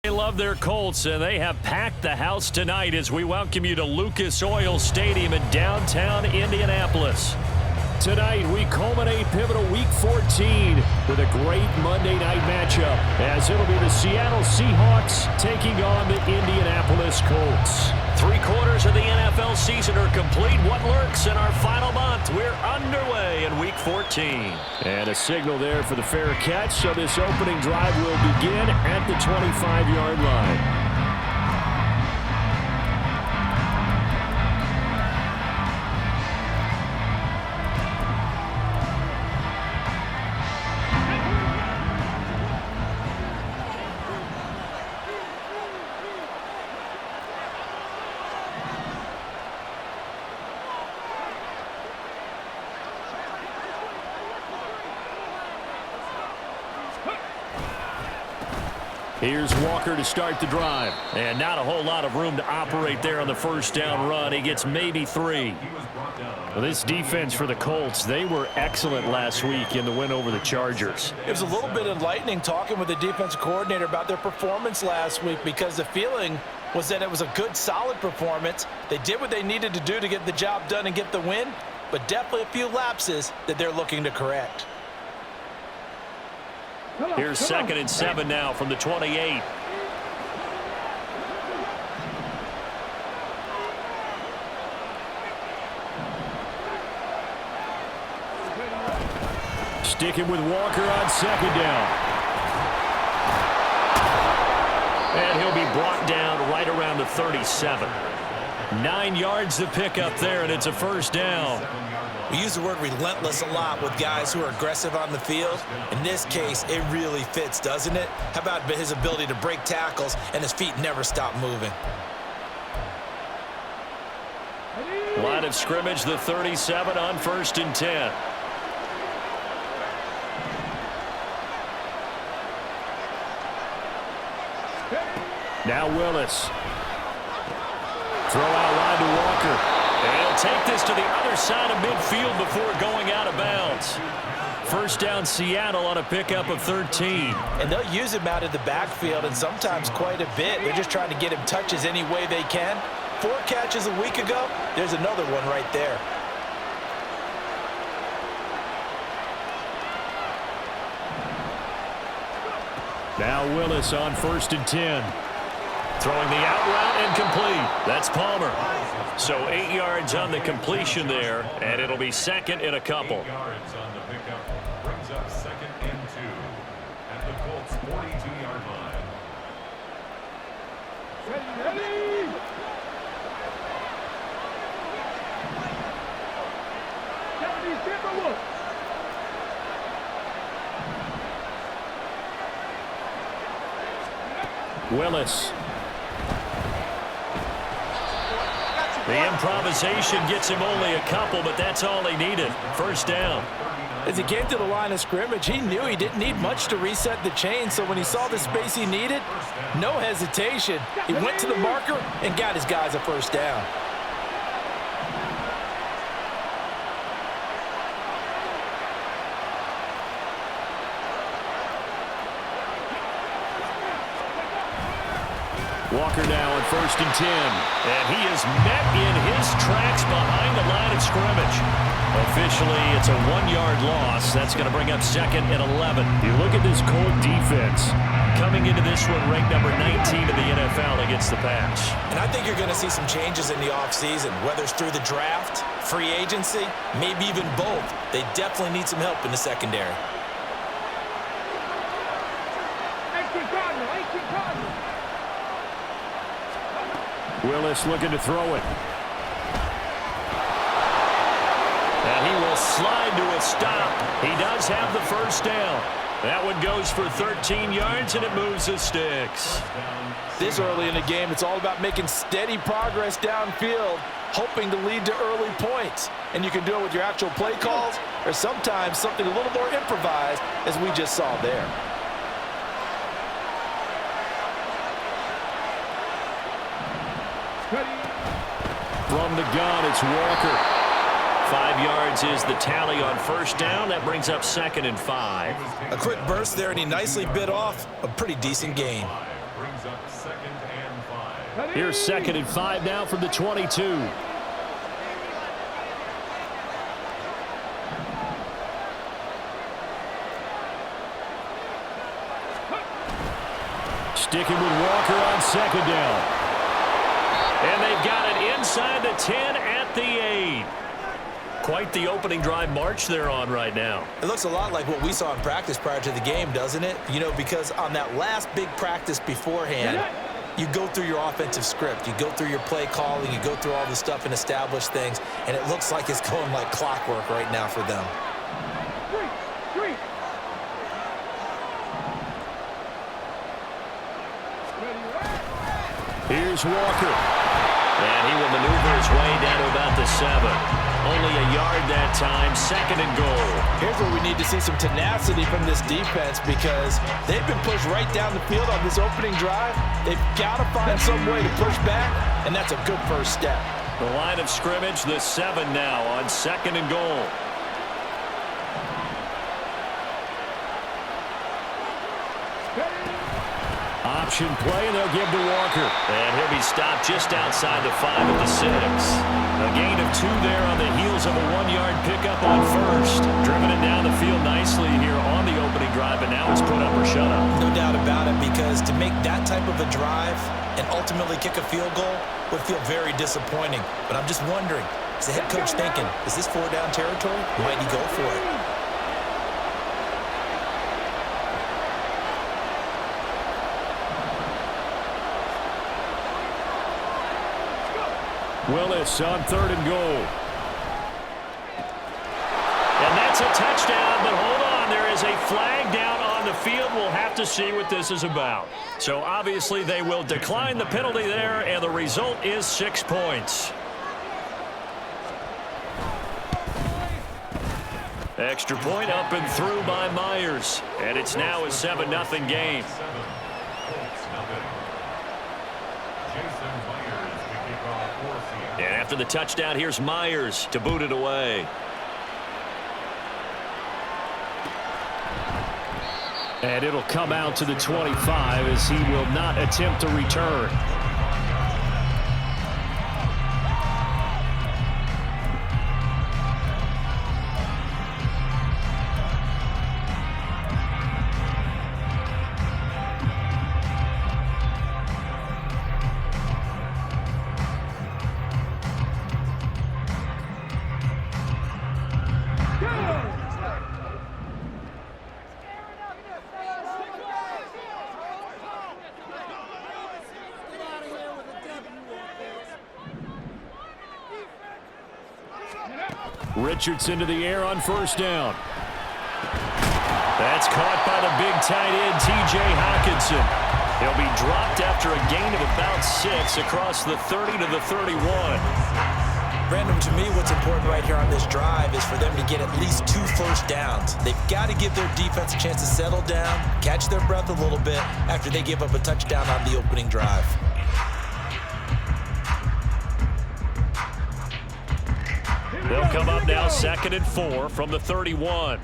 They love their Colts, and they have packed the house tonight as we welcome you to Lucas Oil Stadium in downtown Indianapolis. Tonight, we culminate pivotal Week 14 with a great Monday night matchup, as it'll be the Seattle Seahawks taking on the Indianapolis Colts. 3/4 of the NFL season are complete. What lurks in our final month? We're underway in Week 14. And a signal there for the fair catch, so this opening drive will begin at the 25-yard line. Here's Walker to start the drive. And not a whole lot of room to operate there on the first down run. He gets maybe 3. Well, this defense for the Colts, they were excellent last week in the win over the Chargers. It was a little bit enlightening talking with the defensive coordinator about their performance last week, because the feeling was that it was a good, solid performance. They did what they needed to do to get the job done and get the win, but definitely a few lapses that they're looking to correct. Here's 2nd and 7 now from the 28. Sticking with Walker on 2nd down. And he'll be brought down right around the 37. 9 yards to pick up there, and it's a first down. We use the word relentless a lot with guys who are aggressive on the field. In this case, it really fits, doesn't it? How about his ability to break tackles and his feet never stop moving? Line of scrimmage, the 37 on 1st and 10. Now Willis. Throw out line to Walker. And he'll take this to the other side of midfield before going out of bounds. First down Seattle on a pickup of 13. And they'll use him out of the backfield, and sometimes quite a bit. They're just trying to get him touches any way they can. 4 catches a week ago. There's another one right there. Now Willis on 1st and 10. Throwing the out route and complete. That's Palmer. So 8 yards on the completion there, and it'll be 2nd and a couple. 8 yards on the pickup brings up 2nd and 2 at the Colts 42-yard line. Willis. The improvisation gets him only a couple, but that's all he needed. First down. As he came to the line of scrimmage, he knew he didn't need much to reset the chain, so when he saw the space he needed, no hesitation. He went to the marker and got his guys a first down. Walker now on 1st and 10. And he is met in his tracks behind the line of scrimmage. Officially, it's a 1-yard loss. That's going to bring up 2nd and 11. You look at this Colt defense. Coming into this one, ranked number 19 in the NFL against the pass. And I think you're going to see some changes in the offseason, whether it's through the draft, free agency, maybe even both. They definitely need some help in the secondary. Willis looking to throw it. And he will slide to a stop. He does have the first down. That one goes for 13 yards, and it moves the sticks. This early in the game, it's all about making steady progress downfield, hoping to lead to early points. And you can do it with your actual play calls, or sometimes something a little more improvised, as we just saw there. From the gun, it's Walker. 5 yards is the tally on first down. That brings up 2nd and 5. A quick burst there, and he nicely bit off a pretty decent gain. Brings up 2nd and 5. Here's 2nd and 5 now from the 22. Sticking with Walker on 2nd down. And they've got it inside the 10 at the 8. Quite the opening drive march they're on right now. It looks a lot like what we saw in practice prior to the game, doesn't it? You know, because on that last big practice beforehand, you go through your offensive script. You go through your play calling. You go through all the stuff and establish things. And it looks like it's going like clockwork right now for them. Here's Walker. And he will maneuver his way down to about the 7. Only a yard that time, 2nd and goal. Here's where we need to see some tenacity from this defense because they've been pushed right down the field on this opening drive. They've got to find some way to push back, and that's a good first step. The line of scrimmage, the 7 now on 2nd and goal. Option play, and they'll give to Walker. And he'll be stopped just outside the 5 at the 6. A gain of 2 there on the heels of a 1-yard pickup on first. Driven it down the field nicely here on the opening drive, and now it's put up or shut up. No doubt about it, because to make that type of a drive and ultimately kick a field goal would feel very disappointing. But I'm just wondering, is the head coach thinking, is this 4-down territory? Might he go for it? Willis on 3rd and goal. And that's a touchdown, but hold on. There is a flag down on the field. We'll have to see what this is about. So obviously they will decline the penalty there, and the result is 6 points. Extra point up and through by Myers. And it's now a 7-0 game. And after the touchdown, here's Myers to boot it away. And it'll come out to the 25 as he will not attempt to return. Richardson to the air on 1st down. That's caught by the big tight end, T.J. Hockenson. He'll be dropped after a gain of about 6 across the 30 to the 31. Brandon, to me, what's important right here on this drive is for them to get at least 2 first downs. They've got to give their defense a chance to settle down, catch their breath a little bit after they give up a touchdown on the opening drive. They'll come up now 2nd and 4 from the 31.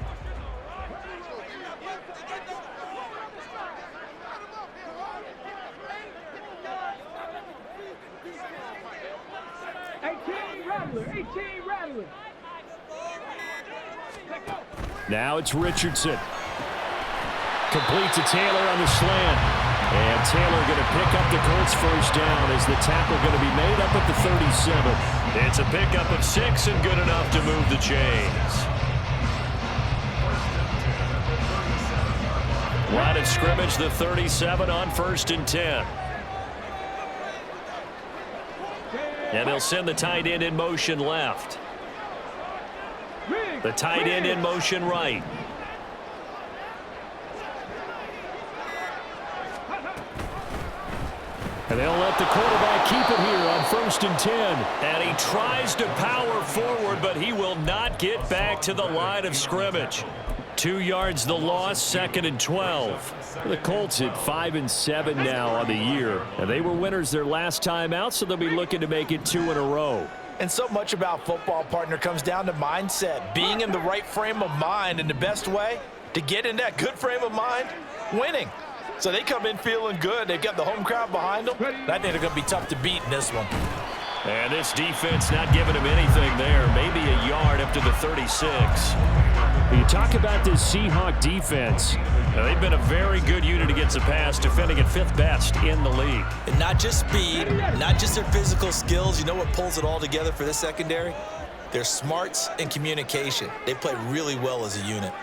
Now it's Richardson. Complete to Taylor on the slant. And Taylor going to pick up the Colts first down as the tackle going to be made up at the 37. It's a pickup of 6 and good enough to move the chains. Line of scrimmage, the 37 on 1st and 10. And they'll send the tight end in motion left. The tight end in motion right. And they'll let the quarterback keep it here on 1st and 10. And he tries to power forward, but he will not get back to the line of scrimmage. 2 yards the loss, 2nd and 12. The Colts at 5-7 now on the year. And they were winners their last time out, so they'll be looking to make it 2 in a row. And so much about football, partner, comes down to mindset. Being in the right frame of mind, and the best way to get in that good frame of mind, winning. So they come in feeling good. They've got the home crowd behind them. I think they're going to be tough to beat in this one. And this defense not giving him anything there. Maybe a yard up to the 36. You talk about this Seahawk defense. Now, they've been a very good unit against the pass, defending at 5th best in the league. And not just speed, not just their physical skills. You know what pulls it all together for this secondary? Their smarts and communication. They play really well as a unit.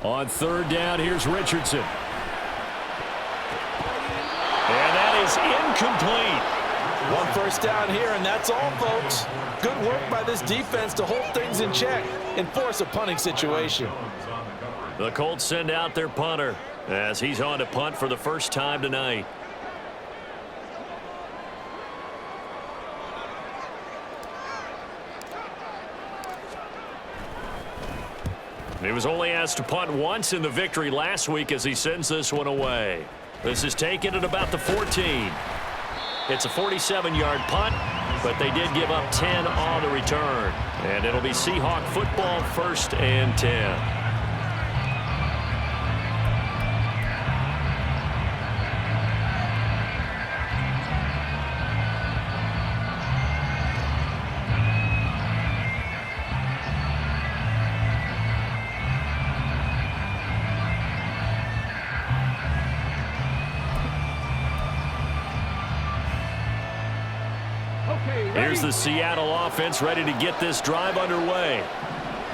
On 3rd down, here's Richardson. And that is incomplete. 1 first down here, and that's all, folks. Good work by this defense to hold things in check and force a punting situation. The Colts send out their punter as he's on to punt for the first time tonight. He was only asked to punt once in the victory last week as he sends this one away. This is taken at about the 14. It's a 47-yard punt, but they did give up 10 on the return. And it'll be Seahawk football, 1st and 10. Here's the Seattle offense ready to get this drive underway.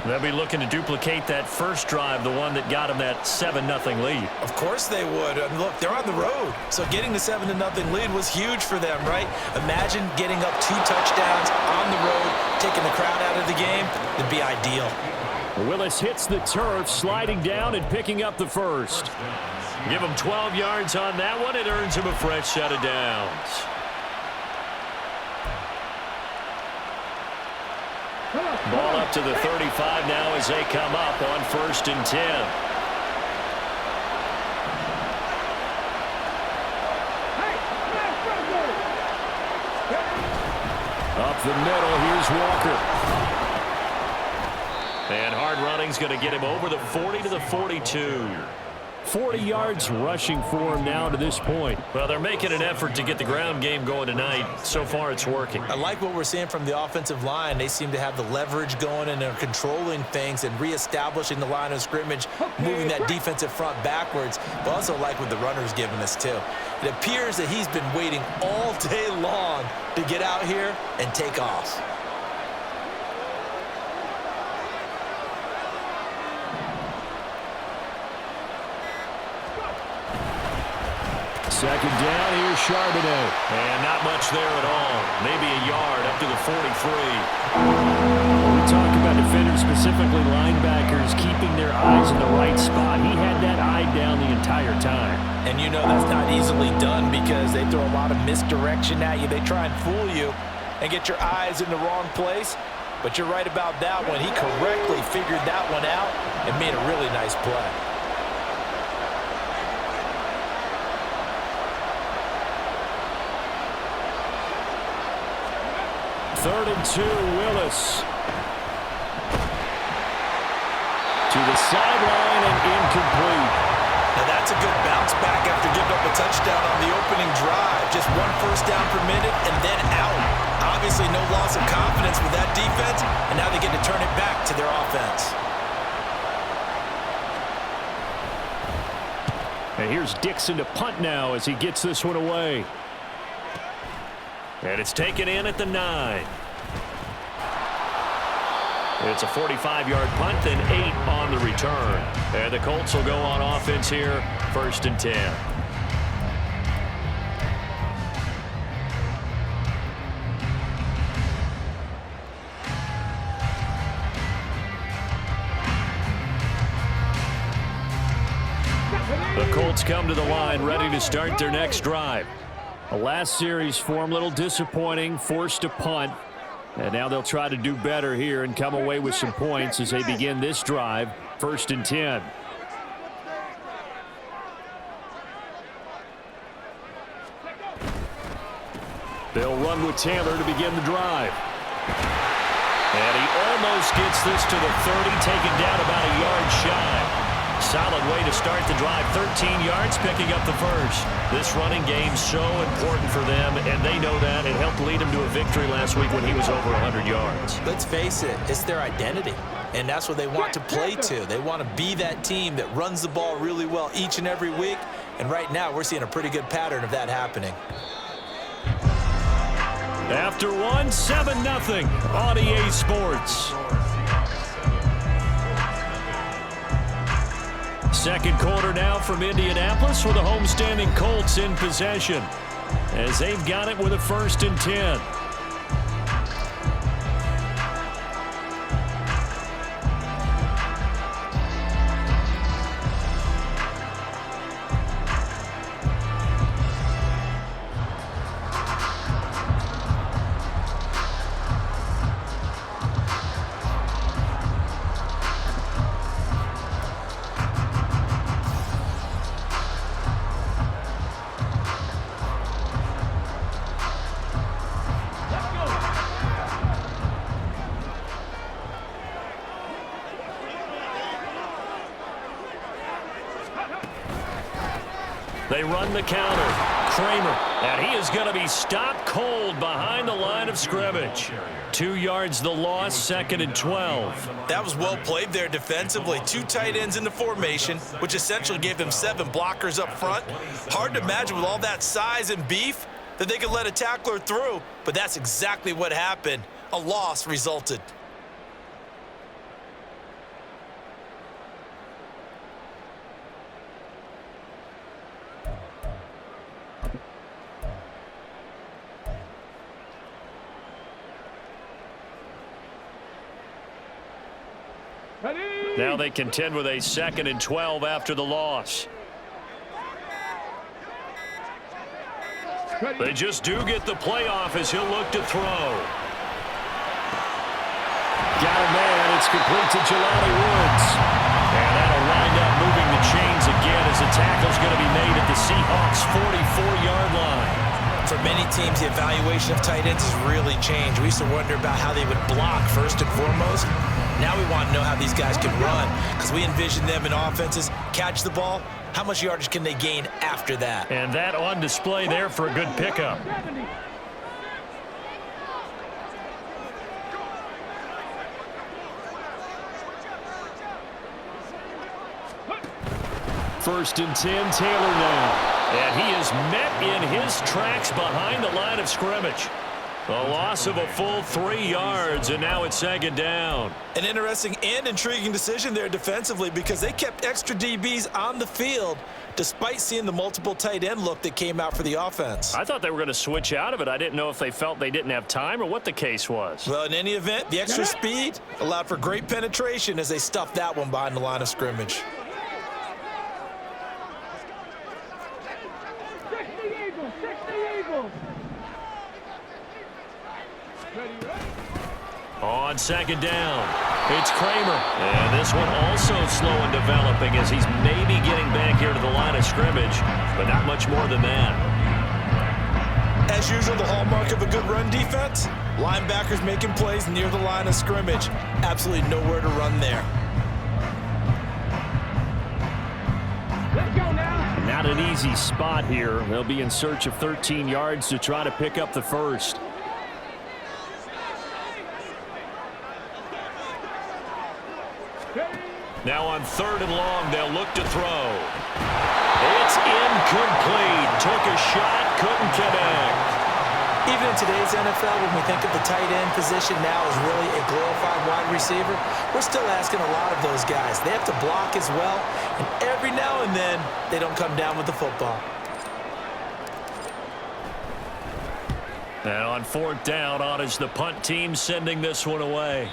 They'll be looking to duplicate that first drive, the one that got them that 7-0 lead. Of course they would. I mean, look, they're on the road. So getting the 7-0 lead was huge for them, right? Imagine getting up 2 touchdowns on the road, taking the crowd out of the game. It'd be ideal. Willis hits the turf, sliding down and picking up the first. Give him 12 yards on that one. It earns him a fresh set of downs. Ball up to the 35 now as they come up on 1st and 10. Up the middle, here's Walker. And hard running's going to get him over the 40 to the 42. 40 yards rushing for him now to this point. Well, they're making an effort to get the ground game going tonight. So far, it's working. I like what we're seeing from the offensive line. They seem to have the leverage going, and they're controlling things and reestablishing the line of scrimmage, moving that defensive front backwards. But also like what the runner's giving us, too. It appears that he's been waiting all day long to get out here and take off. Second down, here's Charbonnet. And not much there at all. Maybe a yard up to the 43. When we talk about defenders, specifically linebackers, keeping their eyes in the right spot. He had that eye down the entire time. And you know that's not easily done because they throw a lot of misdirection at you. They try and fool you and get your eyes in the wrong place. But you're right about that one. He correctly figured that one out and made a really nice play. Third and 2, Willis. To the sideline and incomplete. Now that's a good bounce back after giving up a touchdown on the opening drive. Just 1 first down per minute and then out. Obviously no loss of confidence with that defense, and now they get to turn it back to their offense. And here's Dixon to punt now as he gets this one away. And it's taken in at the 9. It's a 45-yard punt, then 8 on the return. And the Colts will go on offense here, 1st and 10. The Colts come to the line, ready to start their next drive. The last series for them, a little disappointing, forced to punt. And now they'll try to do better here and come away with some points as they begin this drive, 1st and 10. They'll run with Taylor to begin the drive. And he almost gets this to the 30, taken down about a yard shy. Solid way to start the drive. 13 yards, picking up the first. This running game so important for them, and they know that. It helped lead him to a victory last week when he was over 100 yards. Let's face it, it's their identity, and that's what they want to play to. They want to be that team that runs the ball really well each and every week, and right now we're seeing a pretty good pattern of that happening. After 7-0 on EA Sports. Second quarter now from Indianapolis with the homestanding Colts in possession as they've got it with a 1st and 10. They run the counter. Kramer, and he is going to be stopped cold behind the line of scrimmage. 2 yards the loss, 2nd and 12. That was well played there defensively. 2 tight ends in the formation, which essentially gave them 7 blockers up front. Hard to imagine with all that size and beef that they could let a tackler through, but that's exactly what happened. A loss resulted. Now they contend with a 2nd and 12 after the loss. They just do get the playoff as he'll look to throw. Got a man. It's complete to Jelani Woods. And that'll wind up moving the chains again as the tackle's going to be made at the Seahawks' 44-yard line. For many teams, the evaluation of tight ends has really changed. We used to wonder about how they would block first and foremost. Now we want to know how these guys can run because we envision them in offenses, catch the ball, how much yardage can they gain after that? And that on display there for a good pickup. First and 10, Taylor now. And he is met in his tracks behind the line of scrimmage. A loss of a full 3 yards, and now it's 2nd down. An interesting and intriguing decision there defensively because they kept extra DBs on the field despite seeing the multiple tight end look that came out for the offense. I thought they were going to switch out of it. I didn't know if they felt they didn't have time or what the case was. Well, in any event, the extra speed allowed for great penetration as they stuffed that one behind the line of scrimmage. On 2nd down, it's Kramer. And this one also slow in developing as he's maybe getting back here to the line of scrimmage, but not much more than that. As usual, the hallmark of a good run defense, linebackers making plays near the line of scrimmage. Absolutely nowhere to run there. Let's go now. Not an easy spot here. They'll be in search of 13 yards to try to pick up the first. Now on 3rd and long, they'll look to throw. It's incomplete. Took a shot, couldn't connect. Even in today's NFL, when we think of the tight end position now as really a glorified wide receiver, we're still asking a lot of those guys. They have to block as well, and every now and then, they don't come down with the football. And on 4th down, on is the punt team sending this one away.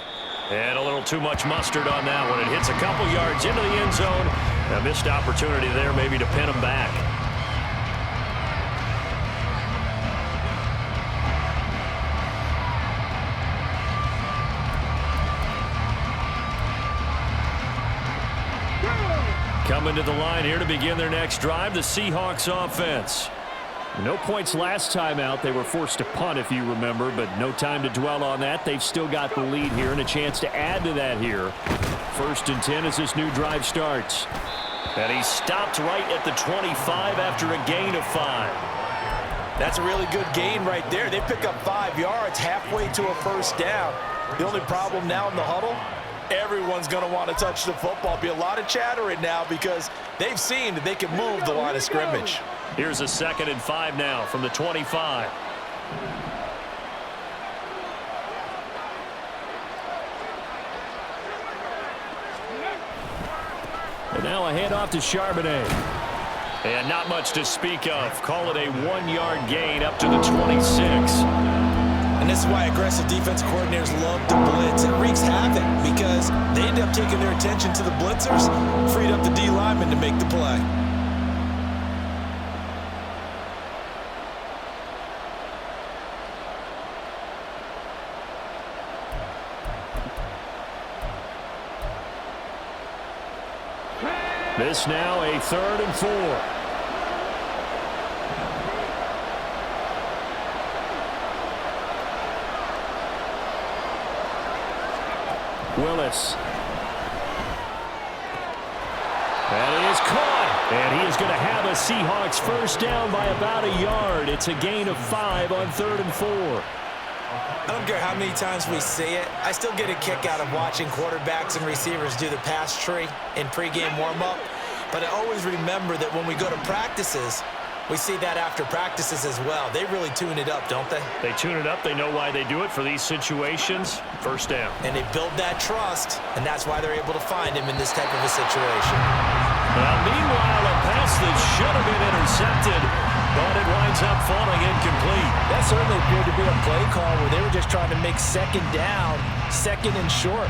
And a little too much mustard on that one. It hits a couple yards into the end zone. A missed opportunity there maybe to pin them back. Coming to the line here to begin their next drive, the Seahawks offense. No points last time out. They were forced to punt, if you remember, but no time to dwell on that. They've still got the lead here and a chance to add to that here. 1st and 10 as this new drive starts. And he stopped right at the 25 after a gain of 5. That's a really good gain right there. They pick up 5 yards halfway to a 1st down. The only problem now in the huddle, everyone's going to want to touch the football. Be a lot of chatter right now because they've seen that they can move the line of scrimmage. Here's a 2nd and 5 now from the 25. And now a handoff to Charbonnet. And not much to speak of. Call it a 1-yard gain up to the 26. And this is why aggressive defense coordinators love to blitz. It wreaks havoc because they end up taking their attention to the blitzers, freed up the D lineman to make the play. This now a 3rd and 4. Willis. That is caught. And he is going to have a Seahawks 1st down by about a yard. It's a gain of 5 on 3rd and 4. I don't care how many times we see it. I still get a kick out of watching quarterbacks and receivers do the pass tree in pregame warm-up. But I always remember that when we go to practices, we see that after practices as well. They really tune it up, don't they? They tune it up. They know why they do it for these situations. 1st down. And they build that trust, and that's why they're able to find him in this type of a situation. Well, meanwhile, a pass that should have been intercepted, but it winds up falling incomplete. That certainly appeared to be a play call where they were just trying to make 2nd down, 2nd and short.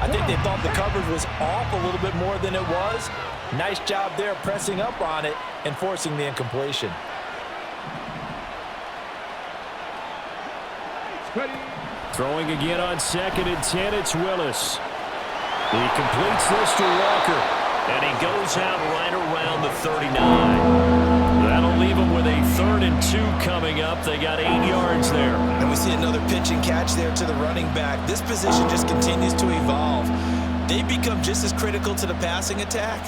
I think they thought the coverage was off a little bit more than it was. Nice job there pressing up on it and forcing the incompletion. Throwing again on 2nd and 10, it's Willis. He completes this to Walker, and he goes out right around the 39. That'll leave him with a 3rd and 2 coming up. They got 8 yards there. And we see another pitch and catch there to the running back. This position just continues to evolve. They become just as critical to the passing attack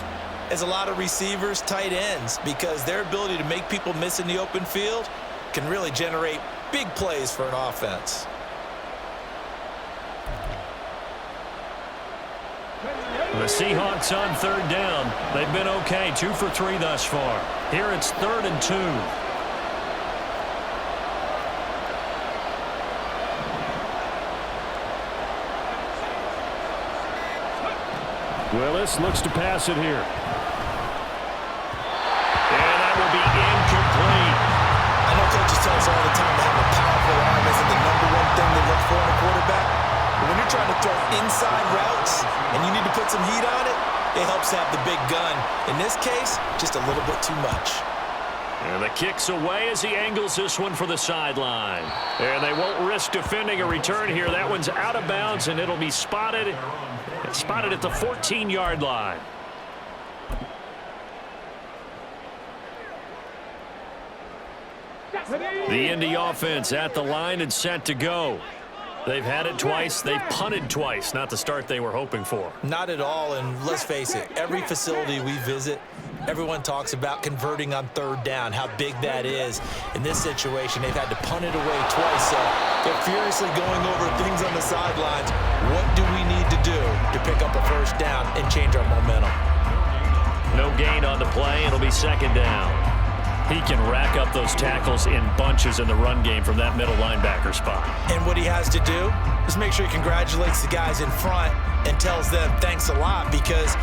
as a lot of receivers, tight ends, because their ability to make people miss in the open field can really generate big plays for an offense. The Seahawks on 3rd down. They've been okay, 2 for 3 thus far. Here it's 3rd and 2. Willis looks to pass it here. And that will be incomplete. I know coaches tell us all the time that having a powerful arm isn't the #1 thing they look for in a quarterback. But when you're trying to throw inside routes and you need to put some heat on it, it helps have the big gun. In this case, just a little bit too much. And the kick's away as he angles this one for the sideline. And they won't risk defending a return here. That one's out of bounds, and it'll be spotted at the 14-yard line. The Indy offense at the line and set to go. They've had it twice. They've punted twice. Not the start they were hoping for. Not at all, and let's face it, every facility we visit, everyone talks about converting on 3rd down, how big that is. In this situation, they've had to punt it away twice, so they're furiously going over things on the sidelines. What do we need to do to pick up a 1st down and change our momentum? No gain on the play. It'll be 2nd down. He can rack up those tackles in bunches in the run game from that middle linebacker spot. And what he has to do is make sure he congratulates the guys in front and tells them thanks a lot, because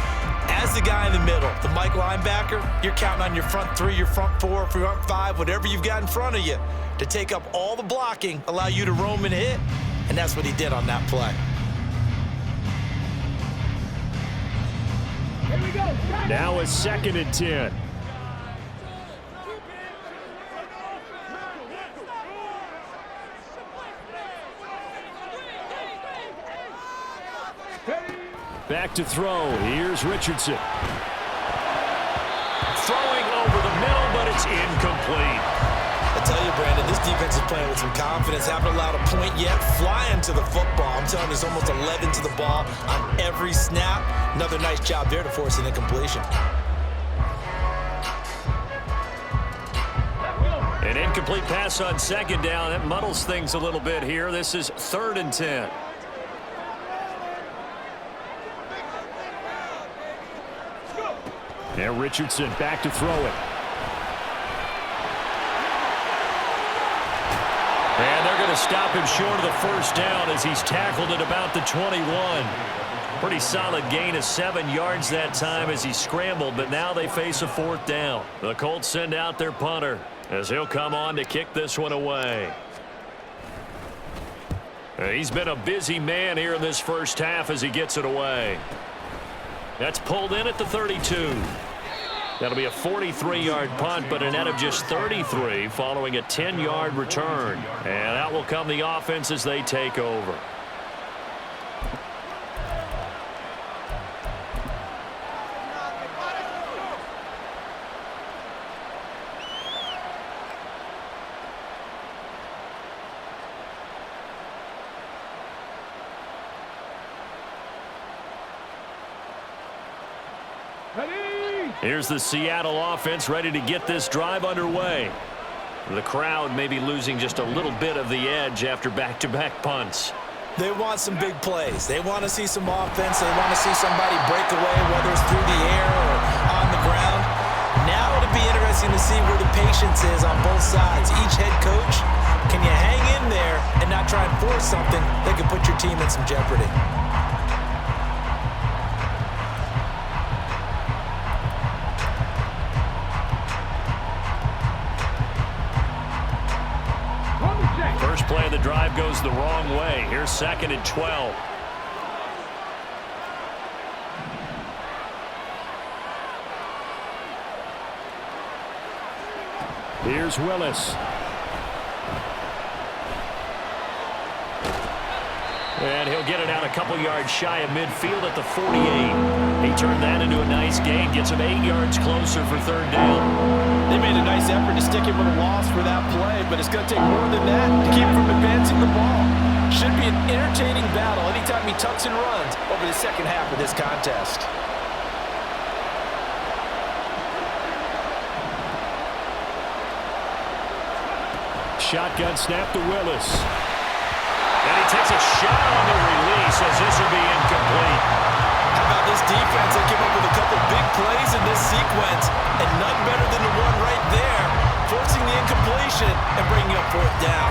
as the guy in the middle, the Mike linebacker, you're counting on your front 3, your front 4, front 5, whatever you've got in front of you to take up all the blocking, allow you to roam and hit, and that's what he did on that play. Here we go. Now a 2nd and 10. Back to throw. Here's Richardson. Throwing over the middle, but it's incomplete. I tell you, Brandon, this defense is playing with some confidence. Haven't allowed a point yet. Flying to the football. I'm telling you, there's almost 11 to the ball on every snap. Another nice job there to force an incompletion. An incomplete pass on second down. That muddles things a little bit here. This is 3rd and 10. Now Richardson back to throw it. And they're going to stop him short of the first down as he's tackled at about the 21. Pretty solid gain of 7 yards that time as he scrambled, but now they face a 4th down. The Colts send out their punter as he'll come on to kick this one away. He's been a busy man here in this first half as he gets it away. That's pulled in at the 32. That'll be a 43-yard punt, but a net of just 33 following a 10-yard return. And out will come the offense as they take over. Here's the Seattle offense ready to get this drive underway. The crowd may be losing just a little bit of the edge after back-to-back punts. They want some big plays. They want to see some offense. They want to see somebody break away, whether it's through the air or on the ground. Now it'll be interesting to see where the patience is on both sides. Each head coach, can you hang in there and not try and force something that could put your team in some jeopardy? First play of the drive goes the wrong way. Here's 2nd and 12. Here's Willis. And he'll get it out a couple yards shy of midfield at the 48. He turned that into a nice gain. Gets him 8 yards closer for 3rd down. They made a nice effort to stick him with a loss for that play, but it's going to take more than that to keep him from advancing the ball. Should be an entertaining battle anytime he tucks and runs over the second half of this contest. Shotgun snap to Willis. And he takes a shot on the release as this will be incomplete. How about this defense? They came up with a couple big plays in this sequence, and none better than the one right there, forcing the incompletion and bringing up 4th down.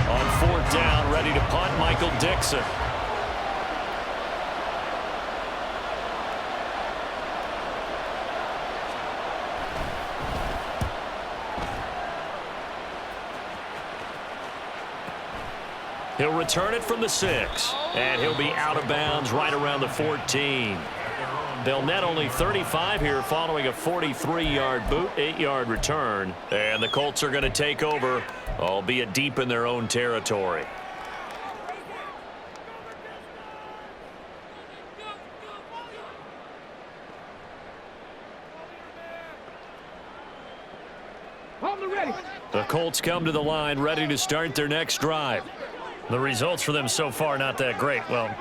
On 4th down, ready to punt, Michael Dixon. He'll return it from the 6, and he'll be out of bounds right around the 14. They'll net only 35 here following a 43-yard boot, 8-yard return, and the Colts are going to take over, albeit deep in their own territory. The Colts come to the line ready to start their next drive. The results for them so far not that great. Well,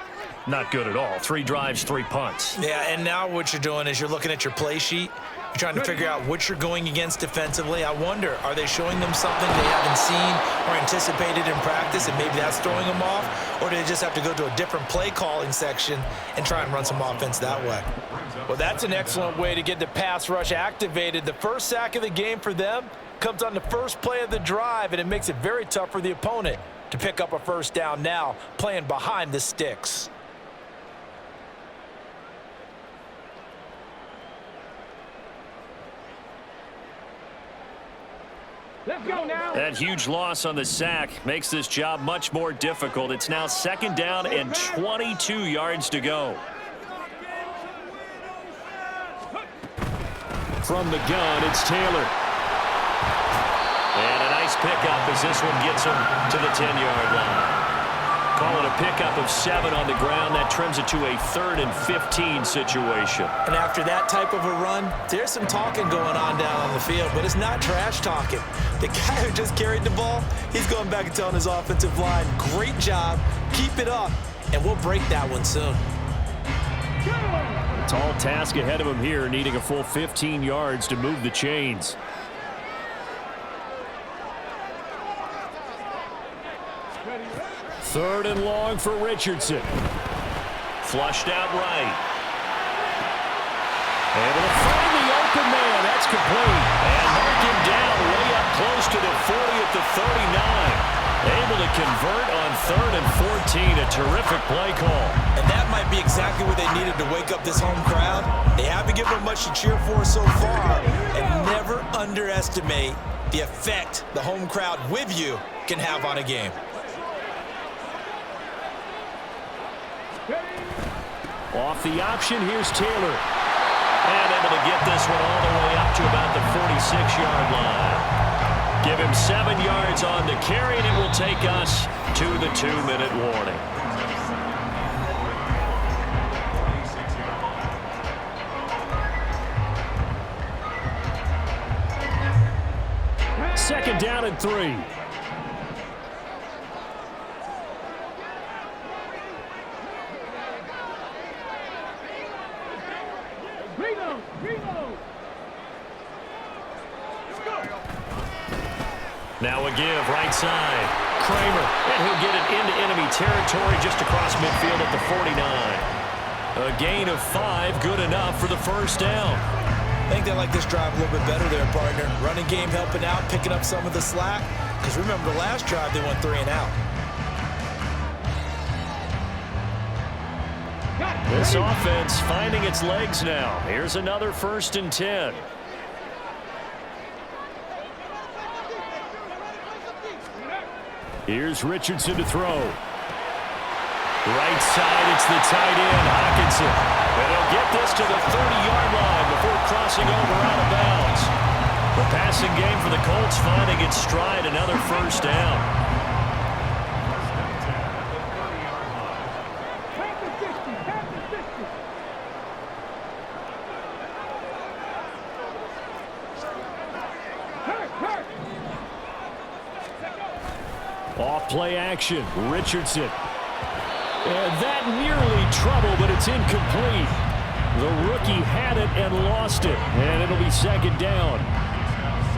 not good at all. 3 drives, 3 punts. Yeah, and now what you're doing is you're looking at your play sheet. You're trying to figure out what you're going against defensively. I wonder, are they showing them something they haven't seen or anticipated in practice, and maybe that's throwing them off? Or do they just have to go to a different play calling section and try and run some offense that way? Well, that's an excellent way to get the pass rush activated. The first sack of the game for them comes on the first play of the drive, and it makes it very tough for the opponent to pick up a first down now, playing behind the sticks. Let's go now. That huge loss on the sack makes this job much more difficult. It's now 2nd down and 22 yards to go. From the gun, it's Taylor. And a nice pickup as this one gets him to the 10-yard line. Call it a pickup of 7 on the ground. That trims it to a 3rd and 15 situation. And after that type of a run, there's some talking going on down on the field, but it's not trash talking. The guy who just carried the ball, he's going back and telling his offensive line, great job, keep it up, and we'll break that one soon. Tall task ahead of him here, needing a full 15 yards to move the chains. Third and long for Richardson. Flushed out right. Able to find the open man. That's complete. And mark him down way up close to the 40 at the 39. Able to convert on 3rd and 14. A terrific play call. And that might be exactly what they needed to wake up this home crowd. They haven't given them much to cheer for so far. And never underestimate the effect the home crowd with you can have on a game. Off the option, here's Taylor. And able to get this one all the way up to about the 46-yard line. Give him 7 yards on the carry, and it will take us to the 2-minute warning. Second down and 3. Now a give, right side. Kramer, and he'll get it into enemy territory just across midfield at the 49. A gain of 5, good enough for the first down. I think they like this drive a little bit better there, partner. Running game helping out, picking up some of the slack. Because remember, the last drive, they went 3 and out. This offense finding its legs now. Here's another 1st and 10. Here's Richardson to throw. Right side, it's the tight end, Hockenson. And he'll get this to the 30-yard line before crossing over out of bounds. The passing game for the Colts finding its stride, another first down. Off play action, Richardson. And that nearly trouble, but it's incomplete. The rookie had it and lost it, and it'll be 2nd down.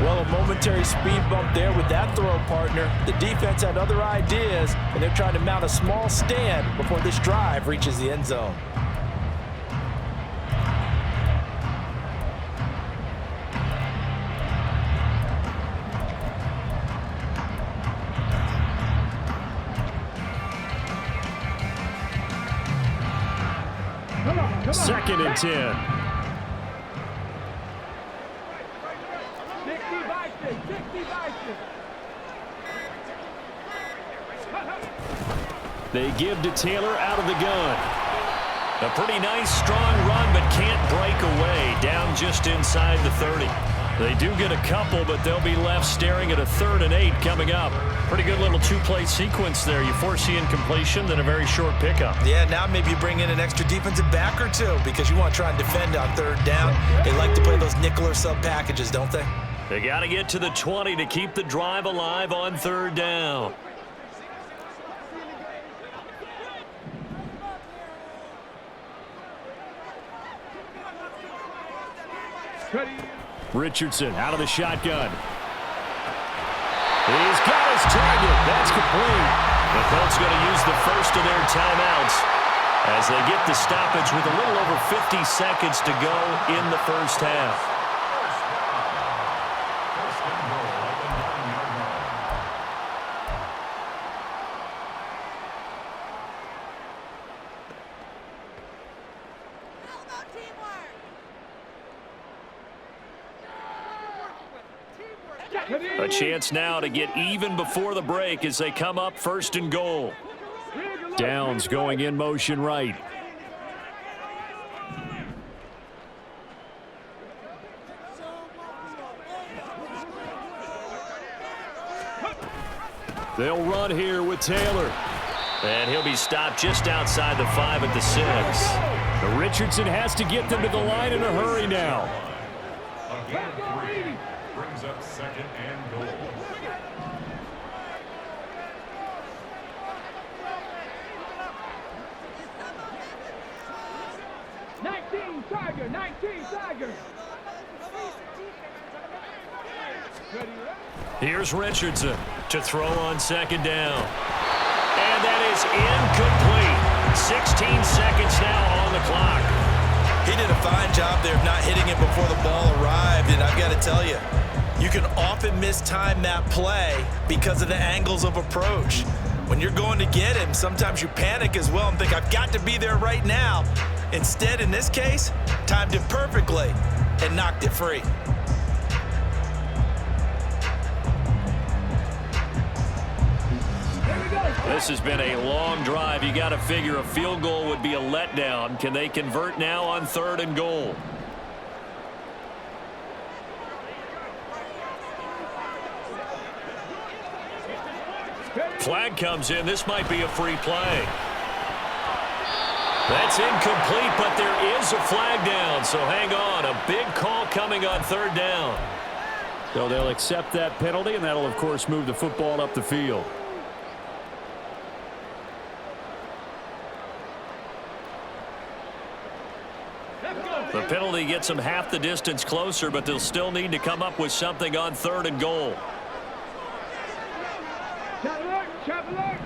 Well, a momentary speed bump there with that throw, partner. The defense had other ideas, and they're trying to mount a small stand before this drive reaches the end zone. Second and 10. They give to Taylor out of the gun. A pretty nice, strong run, but can't break away. Down just inside the 30. They do get a couple, but they'll be left staring at a 3rd and 8 coming up. Pretty good little 2-play sequence there. You foresee incompletion, then a very short pickup. Yeah, now maybe you bring in an extra defensive back or 2 because you want to try and defend on 3rd down. They like to play those nickel or sub packages, don't they? They got to get to the 20 to keep the drive alive on 3rd down. Richardson out of the shotgun. He's got his target. That's complete. The Colts going to use the first of their timeouts as they get the stoppage with a little over 50 seconds to go in the first half. A chance now to get even before the break as they come up 1st and goal. Downs going in motion right. They'll run here with Taylor. And he'll be stopped just outside the 5 at the 6. But Richardson has to get them to the line in a hurry now. Again, 3 brings up second and goal. Tiger, 19 Tiger. Here's Richardson to throw on second down. And that is incomplete. 16 seconds now on the clock. He did a fine job there of not hitting it before the ball arrived, and I've got to tell you, you can often mistime that play because of the angles of approach. When you're going to get him, sometimes you panic as well and think, I've got to be there right now. Instead, in this case, timed it perfectly and knocked it free. This has been a long drive. You got to figure a field goal would be a letdown. Can they convert now on 3rd and goal? Flag comes in. This might be a free play. That's incomplete, but there is a flag down, so hang on. A big call coming on 3rd down. So they'll accept that penalty, and that'll, of course, move the football up the field. The penalty gets them half the distance closer, but they'll still need to come up with something on 3rd and goal. Chop alert.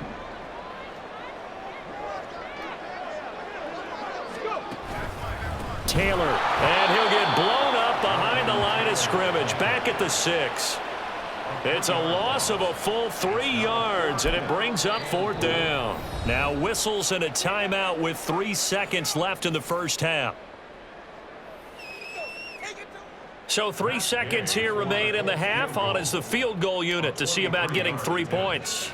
Taylor, and he'll get blown up behind the line of scrimmage, back at the 6. It's a loss of a full 3 yards, and it brings up 4th down. Now whistles and a timeout with 3 seconds left in the first half. So 3 seconds here remain in the half. On is the field goal unit to see about getting 3 points.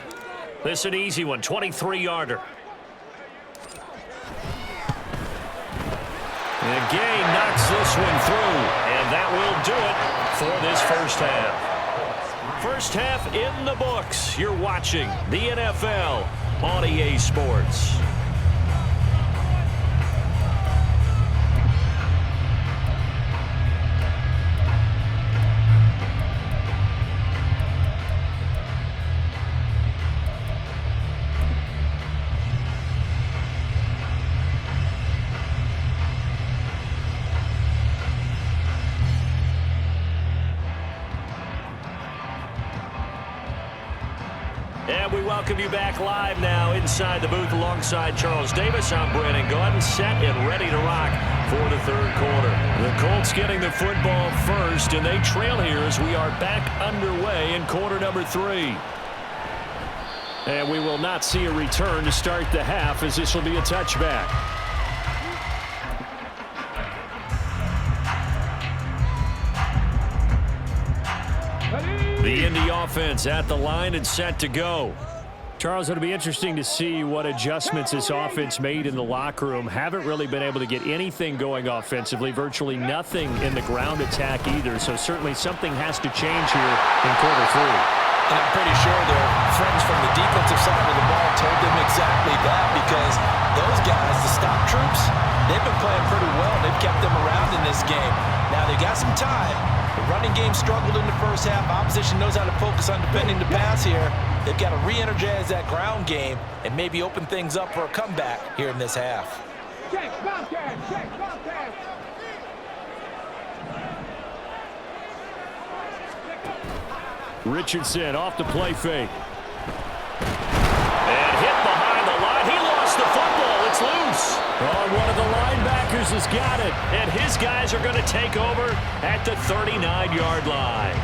This is an easy one, 23-yarder. And Gay knocks this one through, and that will do it for this first half. First half in the books. You're watching the NFL on EA Sports. And we welcome you back live now inside the booth alongside Charles Davis. I'm Brandon Gaudin, set and ready to rock for the 3rd quarter. The Colts getting the football first, and they trail here as we are back underway in quarter number 3. And we will not see a return to start the half, as this will be a touchback. The Indy offense at the line and set to go. Charles, it'll be interesting to see what adjustments this offense made in the locker room. Haven't really been able to get anything going offensively, virtually nothing in the ground attack either. So certainly something has to change here in quarter 3. And I'm pretty sure their friends from the defensive side of the ball told them exactly that, because those guys, the stop troops, they've been playing pretty well. They've kept them around in this game. Now they got some time. The running game struggled in the first half. Opposition knows how to focus on defending the pass here. They've got to re-energize that ground game and maybe open things up for a comeback here in this half. Check, Bobcat, check, Bobcat. Richardson off the play fake. And hit behind the line. He lost the football. It's loose. Oh, one of the linebackers has got it. And his guys are going to take over at the 39-yard line.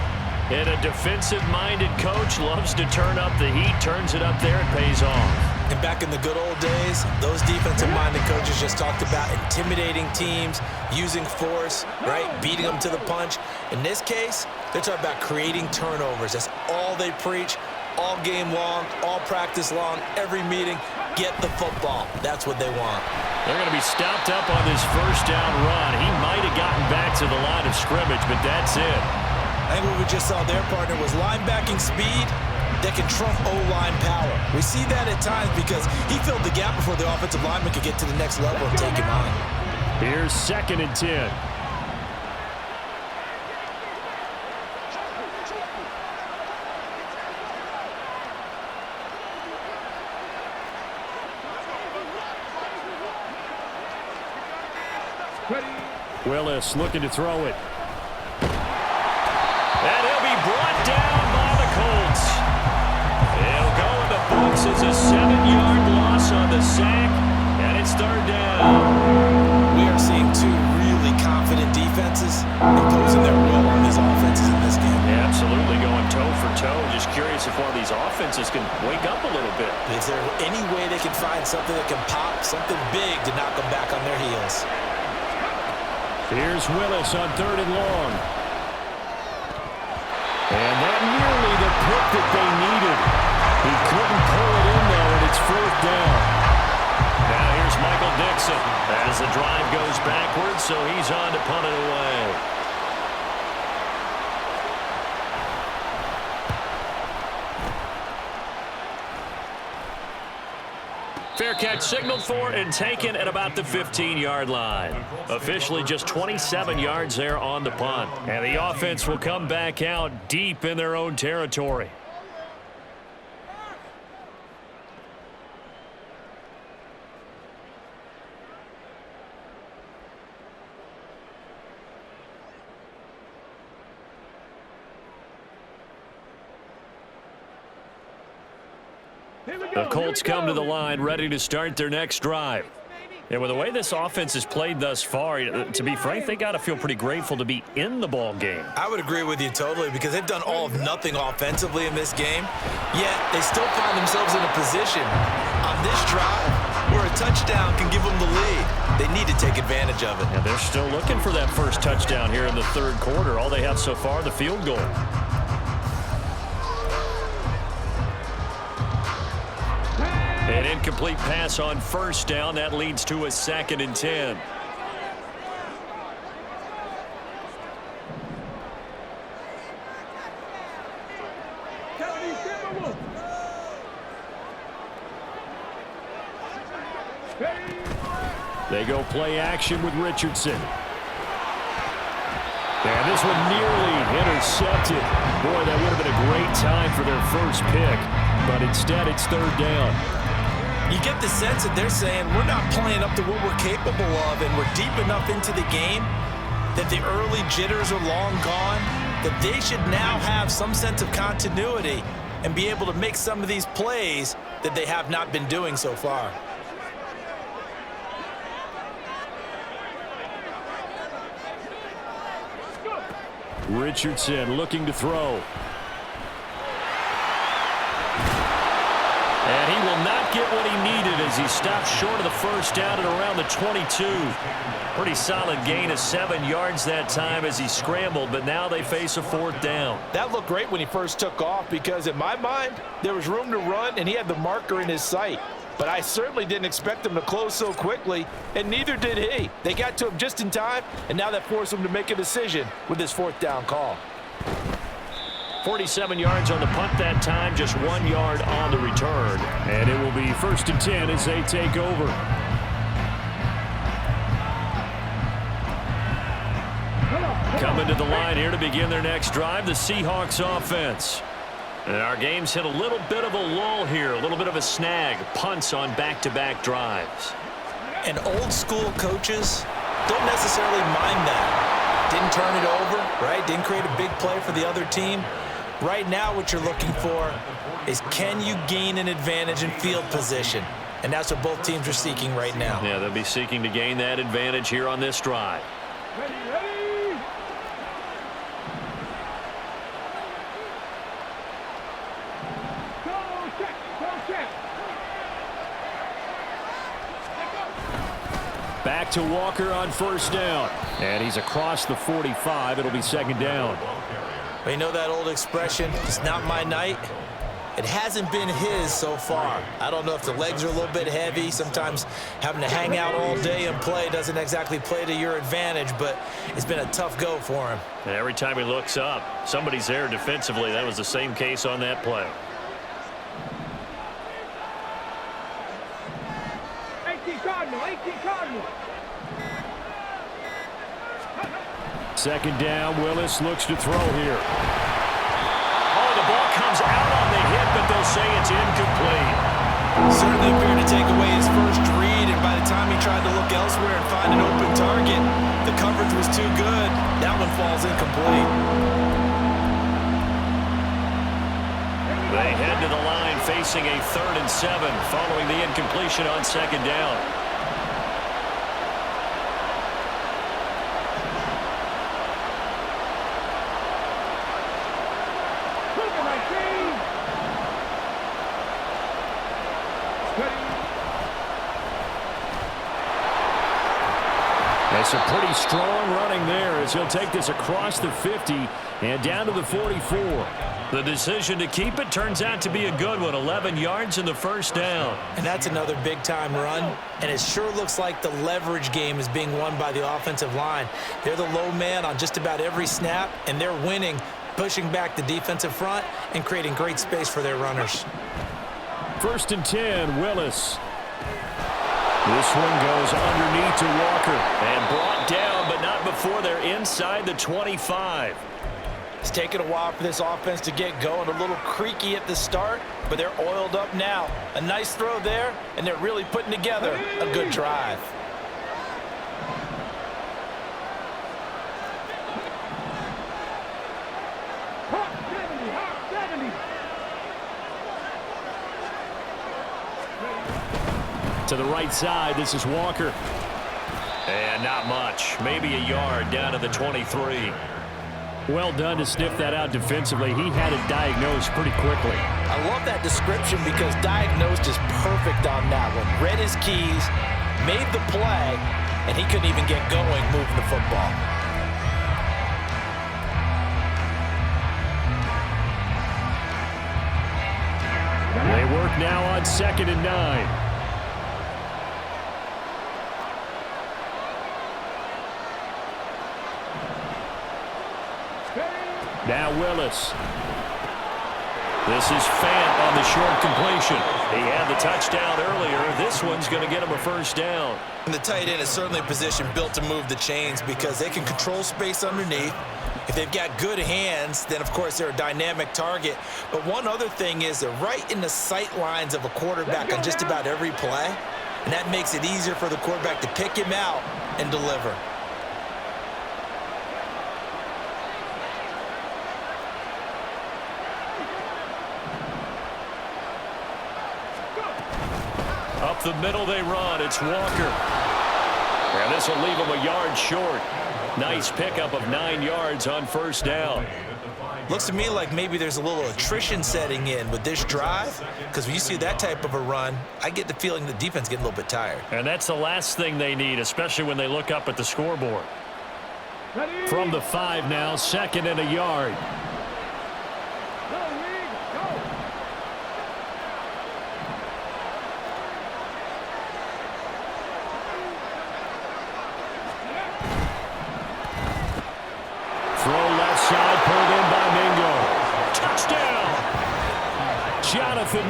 And a defensive-minded coach loves to turn up the heat, turns it up there, and pays off. And back in the good old days, those defensive-minded coaches just talked about intimidating teams, using force, right, beating them to the punch. In this case, they're talking about creating turnovers. That's all they preach, all game long, all practice long, every meeting. Get the football. That's what they want. They're going to be stopped up on this first down run. He might have gotten back to the line of scrimmage, but that's it. I think what we just saw their partner was linebacking speed that can trump O-line power. We see that at times because he filled the gap before the offensive lineman could get to the next level and take him on. Here's 2nd and 10. Willis looking to throw it. And he'll be brought down by the Colts. It'll go in the books as a 7-yard loss on the sack, and it's 3rd down. We are seeing two really confident defenses imposing their will on these offenses in this game. Yeah, absolutely, going toe for toe. Just curious if one of these offenses can wake up a little bit. Is there any way they can find something that can pop, something big to knock them back on their heels? Here's Willis on 3rd and long. And that nearly the pick that they needed. He couldn't pull it in, though, and it's 4th down. Now here's Michael Dixon as the drive goes backwards, so he's on to punt it away. Fair catch signaled for and taken at about the 15-yard line. Officially just 27 yards there on the punt. And the offense will come back out deep in their own territory. The Colts come to the line ready to start their next drive. And with the way this offense has played thus far, to be frank, they got to feel pretty grateful to be in the ball game. I would agree with you totally because they've done all of nothing offensively in this game, yet they still find themselves in a position on this drive where a touchdown can give them the lead. They need to take advantage of it. And they're still looking for that first touchdown here in the 3rd quarter. All they have so far, the field goal. An incomplete pass on 1st down. That leads to a 2nd and 10. They go play action with Richardson. And this one nearly intercepted. Boy, that would have been a great time for their first pick. But instead, it's 3rd down. You get the sense that they're saying we're not playing up to what we're capable of, and we're deep enough into the game that the early jitters are long gone, that they should now have some sense of continuity and be able to make some of these plays that they have not been doing so far. Richardson looking to throw. And he will not get what he needed as he stops short of the first down at around the 22. Pretty solid gain of 7 yards that time as he scrambled, but now they face a 4th down. That looked great when he first took off because in my mind, there was room to run and he had the marker in his sight. But I certainly didn't expect him to close so quickly, and neither did he. They got to him just in time, and now that forced him to make a decision with his 4th down call. 47 yards on the punt that time, just 1 yard on the return. And it will be 1st and 10 as they take over. Coming to the line here to begin their next drive, the Seahawks offense. And our game's hit a little bit of a lull here, a little bit of a snag. Punts on back-to-back drives. And old school coaches don't necessarily mind that. Didn't turn it over, right? Didn't create a big play for the other team. Right now what you're looking for is can you gain an advantage in field position? And that's what both teams are seeking right now. Yeah, they'll be seeking to gain that advantage here on this drive. Ready, ready. Go check, go check. Back to Walker on 1st down. And he's across the 45. It'll be 2nd down. You know that old expression, it's not my night? It hasn't been his so far. I don't know if the legs are a little bit heavy. Sometimes having to hang out all day and play doesn't exactly play to your advantage, but it's been a tough go for him. And every time he looks up, somebody's there defensively. That was the same case on that play. Second down, Willis looks to throw here. Oh, the ball comes out on the hit, but they'll say it's incomplete. Certainly appeared to take away his first read, and by the time he tried to look elsewhere and find an open target, the coverage was too good. That one falls incomplete. They head to the line facing a 3rd and 7 following the incompletion on second down. That's a pretty strong running there as he'll take this across the 50 and down to the 44. The decision to keep it turns out to be a good one. 11 yards in the first down. And that's another big-time run, and it sure looks like the leverage game is being won by the offensive line. They're the low man on just about every snap, and they're winning, pushing back the defensive front and creating great space for their runners. 1st and 10, Willis. This one goes underneath to Walker. And brought down, but not before they're inside the 25. It's taken a while for this offense to get going. A little creaky at the start, but they're oiled up now. A nice throw there, and they're really putting together a good drive. To the right side, this is Walker. And not much. Maybe a yard down to the 23. Well done to sniff that out defensively. He had it diagnosed pretty quickly. I love that description because diagnosed is perfect on that one. Read his keys, made the play, and he couldn't even get going moving the football. They work now on 2nd and 9. Now Willis. This is Fant on the short completion. He had the touchdown earlier. This one's going to get him a first down. And the tight end is certainly a position built to move the chains because they can control space underneath. If they've got good hands, then of course they're a dynamic target. But one other thing is they're right in the sight lines of a quarterback on just about every play. And that makes it easier for the quarterback to pick him out and deliver. Up the middle they run. It's Walker. And this will leave him a yard short. Nice pickup of 9 yards on first down. Looks to me like maybe there's a little attrition setting in with this drive because when you see that type of a run, I get the feeling the defense getting a little bit tired. And that's the last thing they need, especially when they look up at the scoreboard. From the 5 now, 2nd and a yard.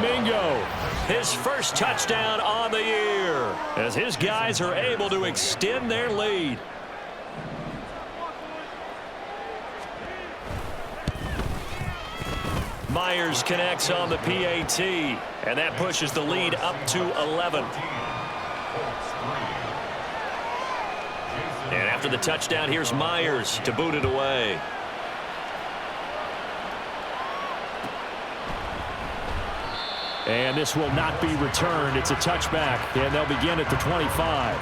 Mingo, his first touchdown on the year as his guys are able to extend their lead. Myers connects on the PAT, and that pushes the lead up to 11. And after the touchdown, here's Myers to boot it away. And this will not be returned. It's a touchback, and they'll begin at the 25.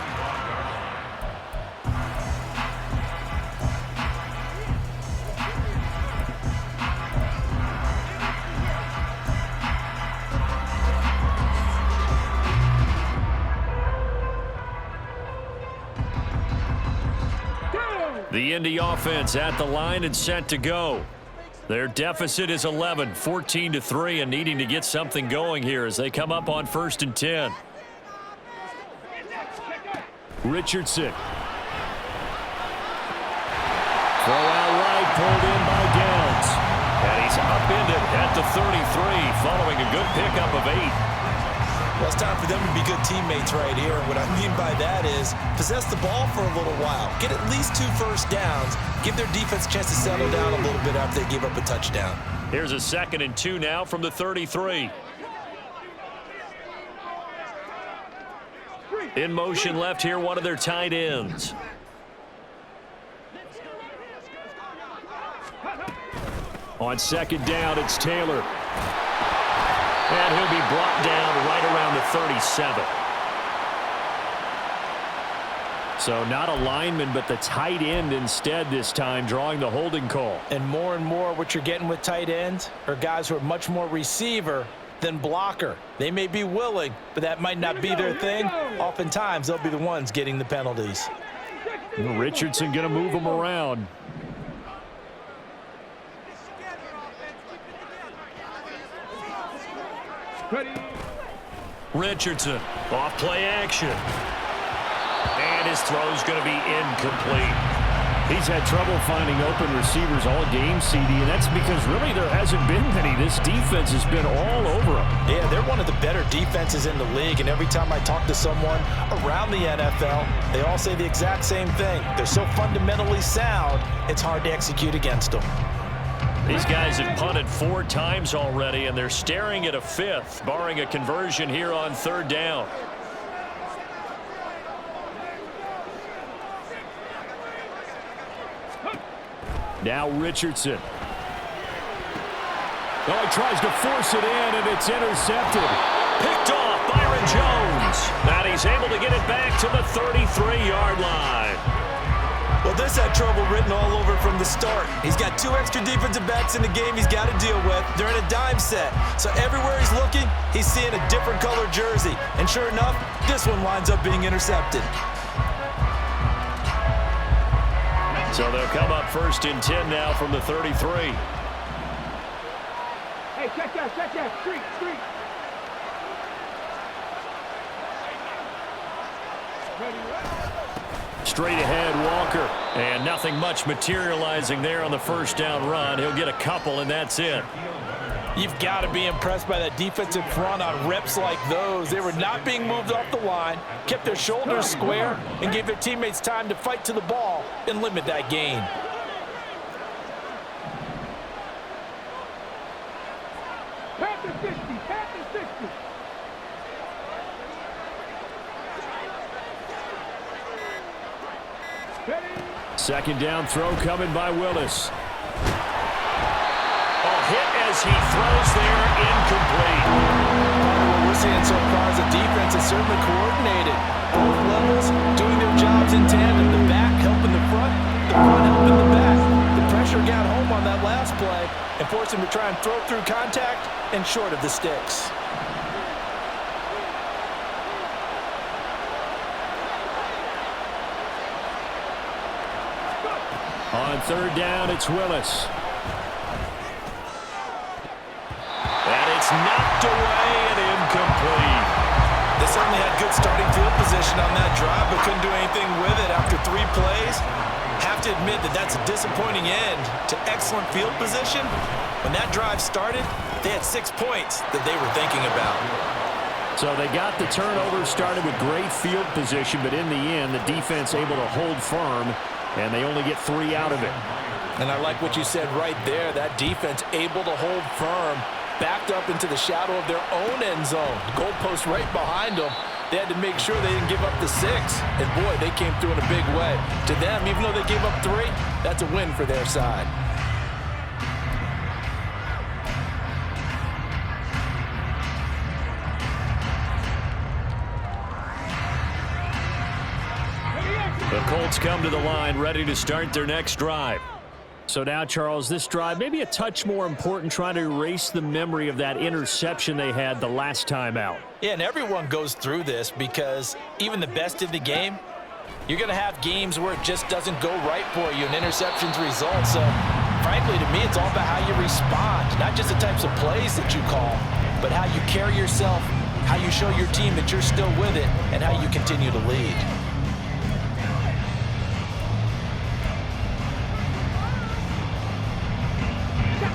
The Indy offense at the line and set to go. Their deficit is 11, 14-3, and needing to get something going here as they come up on 1st and 10. Richardson. Throw out right, pulled in by Downs. And he's upended at the 33 following a good pickup of 8. Well, it's time for them to be good teammates right here. And what I mean by that is possess the ball for a little while. Get at least 2 first downs. Give their defense a chance to settle down a little bit after they give up a touchdown. Here's a 2nd and 2 now from the 33. In motion left here, one of their tight ends. On 2nd down, it's Taylor. And he'll be brought down right around the 37. So not a lineman, but the tight end instead this time, drawing the holding call. And more what you're getting with tight ends are guys who are much more receiver than blocker. They may be willing, but that might not be their thing. Oftentimes, they'll be the ones getting the penalties. Richardson going to move them around. Richardson, off play action. And his throw's going to be incomplete. He's had trouble finding open receivers all game, CD, and that's because really there hasn't been many. This defense has been all over them. Yeah, they're one of the better defenses in the league, and every time I talk to someone around the NFL, they all say the exact same thing. They're so fundamentally sound, it's hard to execute against them. These guys have punted 4 times already, and they're staring at a 5th, barring a conversion here on 3rd down. Now Richardson. Oh, he tries to force it in, and it's intercepted. Picked off Byron Jones. And he's able to get it back to the 33-yard line. Well, this had trouble written all over from the start. He's got 2 extra defensive backs in the game he's got to deal with. They're in a dime set. So everywhere he's looking, he's seeing a different color jersey. And sure enough, this one winds up being intercepted. So they'll come up 1st and 10 now from the 33. Hey, check that. Street. Straight ahead, Walker. And nothing much materializing there on the 1st down run. He'll get a couple, and that's it. You've got to be impressed by that defensive front on reps like those. They were not being moved off the line, kept their shoulders square, and gave their teammates time to fight to the ball and limit that gain. Pat the 60. 2nd down throw coming by Willis. Hit as he throws there, incomplete. What we're seeing so far is the defense is certainly coordinated. Both levels doing their jobs in tandem. The back helping the front helping the back. The pressure got home on that last play and forced him to try and throw through contact and short of the sticks. On 3rd down, it's Willis. It's knocked away and incomplete. They certainly had good starting field position on that drive, but couldn't do anything with it after 3 plays. Have to admit that that's a disappointing end to excellent field position. When that drive started, they had 6 points that they were thinking about. So they got the turnover started with great field position, but in the end, the defense able to hold firm, and they only get 3 out of it. And I like what you said right there. That defense able to hold firm, backed up into the shadow of their own end zone. The goalpost right behind them. They had to make sure they didn't give up the 6. And boy, they came through in a big way. To them, even though they gave up 3, that's a win for their side. The Colts come to the line ready to start their next drive. So now, Charles, this drive maybe a touch more important, trying to erase the memory of that interception they had the last time out. Yeah, and everyone goes through this because even the best in the game, you're going to have games where it just doesn't go right for you and interceptions result. So, frankly, to me, it's all about how you respond, not just the types of plays that you call, but how you carry yourself, how you show your team that you're still with it, and how you continue to lead.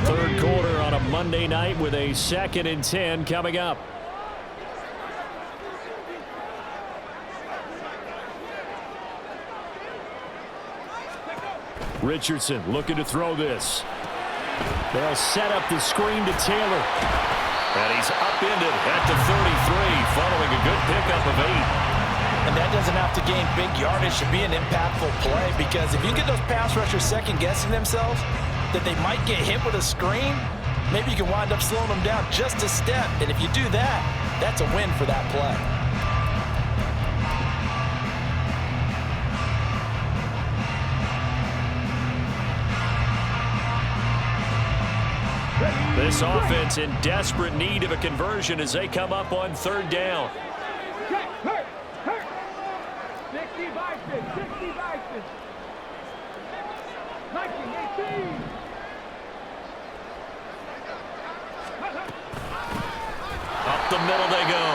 Third quarter on a Monday night with a 2nd and 10 coming up. Richardson looking to throw this. They'll set up the screen to Taylor. And he's upended at the 33, following a good pickup of 8. And that doesn't have to gain big yardage to be an impactful play, because if you get those pass rushers second-guessing themselves that they might get hit with a screen, maybe you can wind up slowing them down just a step. And if you do that, that's a win for that play. This offense in desperate need of a conversion as they come up on 3rd down. Hurt. 60 Vikings. 60 Vikings. 1918. Up the middle they go.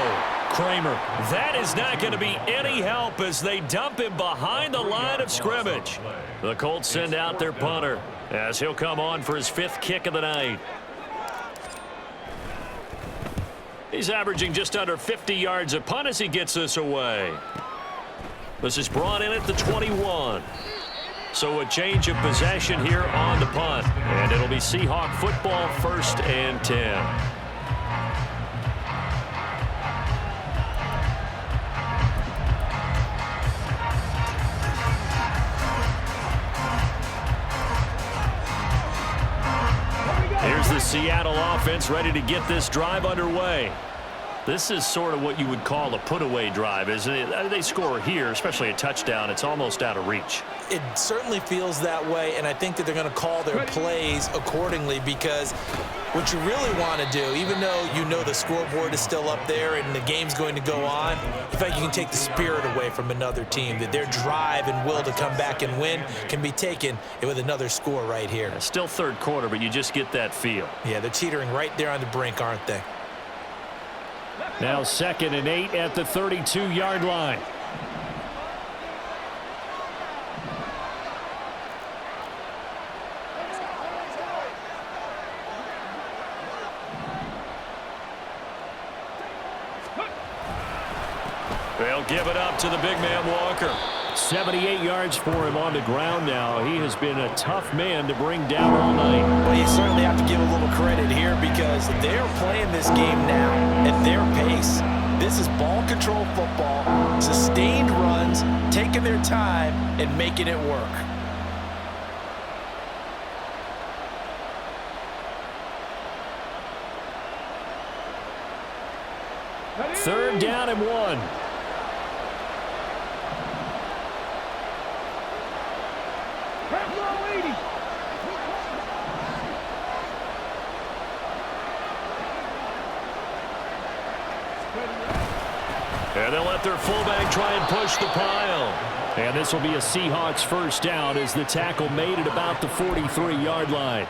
Kramer. That is not going to be any help as they dump him behind the line of scrimmage. The Colts send out their punter as he'll come on for his 5th kick of the night. He's averaging just under 50 yards a punt as he gets this away. This is brought in at the 21. So a change of possession here on the punt. And it'll be Seahawk football, 1st and 10. Here's the Seattle offense ready to get this drive underway. This is sort of what you would call a put-away drive, isn't it? They score here, especially a touchdown. It's almost out of reach. It certainly feels that way, and I think that they're going to call their plays accordingly, because what you really want to do, even though you know the scoreboard is still up there and the game's going to go on, in fact, you can take the spirit away from another team, that their drive and will to come back and win can be taken with another score right here. Still 3rd quarter, but you just get that feel. Yeah, they're teetering right there on the brink, aren't they? Now 2nd and 8 at the 32-yard line. They'll give it up to the big man Walker. 78 yards for him on the ground now. He has been a tough man to bring down all night. Well, you certainly have to give a little credit here, because they're playing this game now at their pace. This is ball control football, sustained runs, taking their time and making it work. Third down and 1. And they'll let their fullback try and push the pile. And this will be a Seahawks 1st down as the tackle made it about the 43-yard line.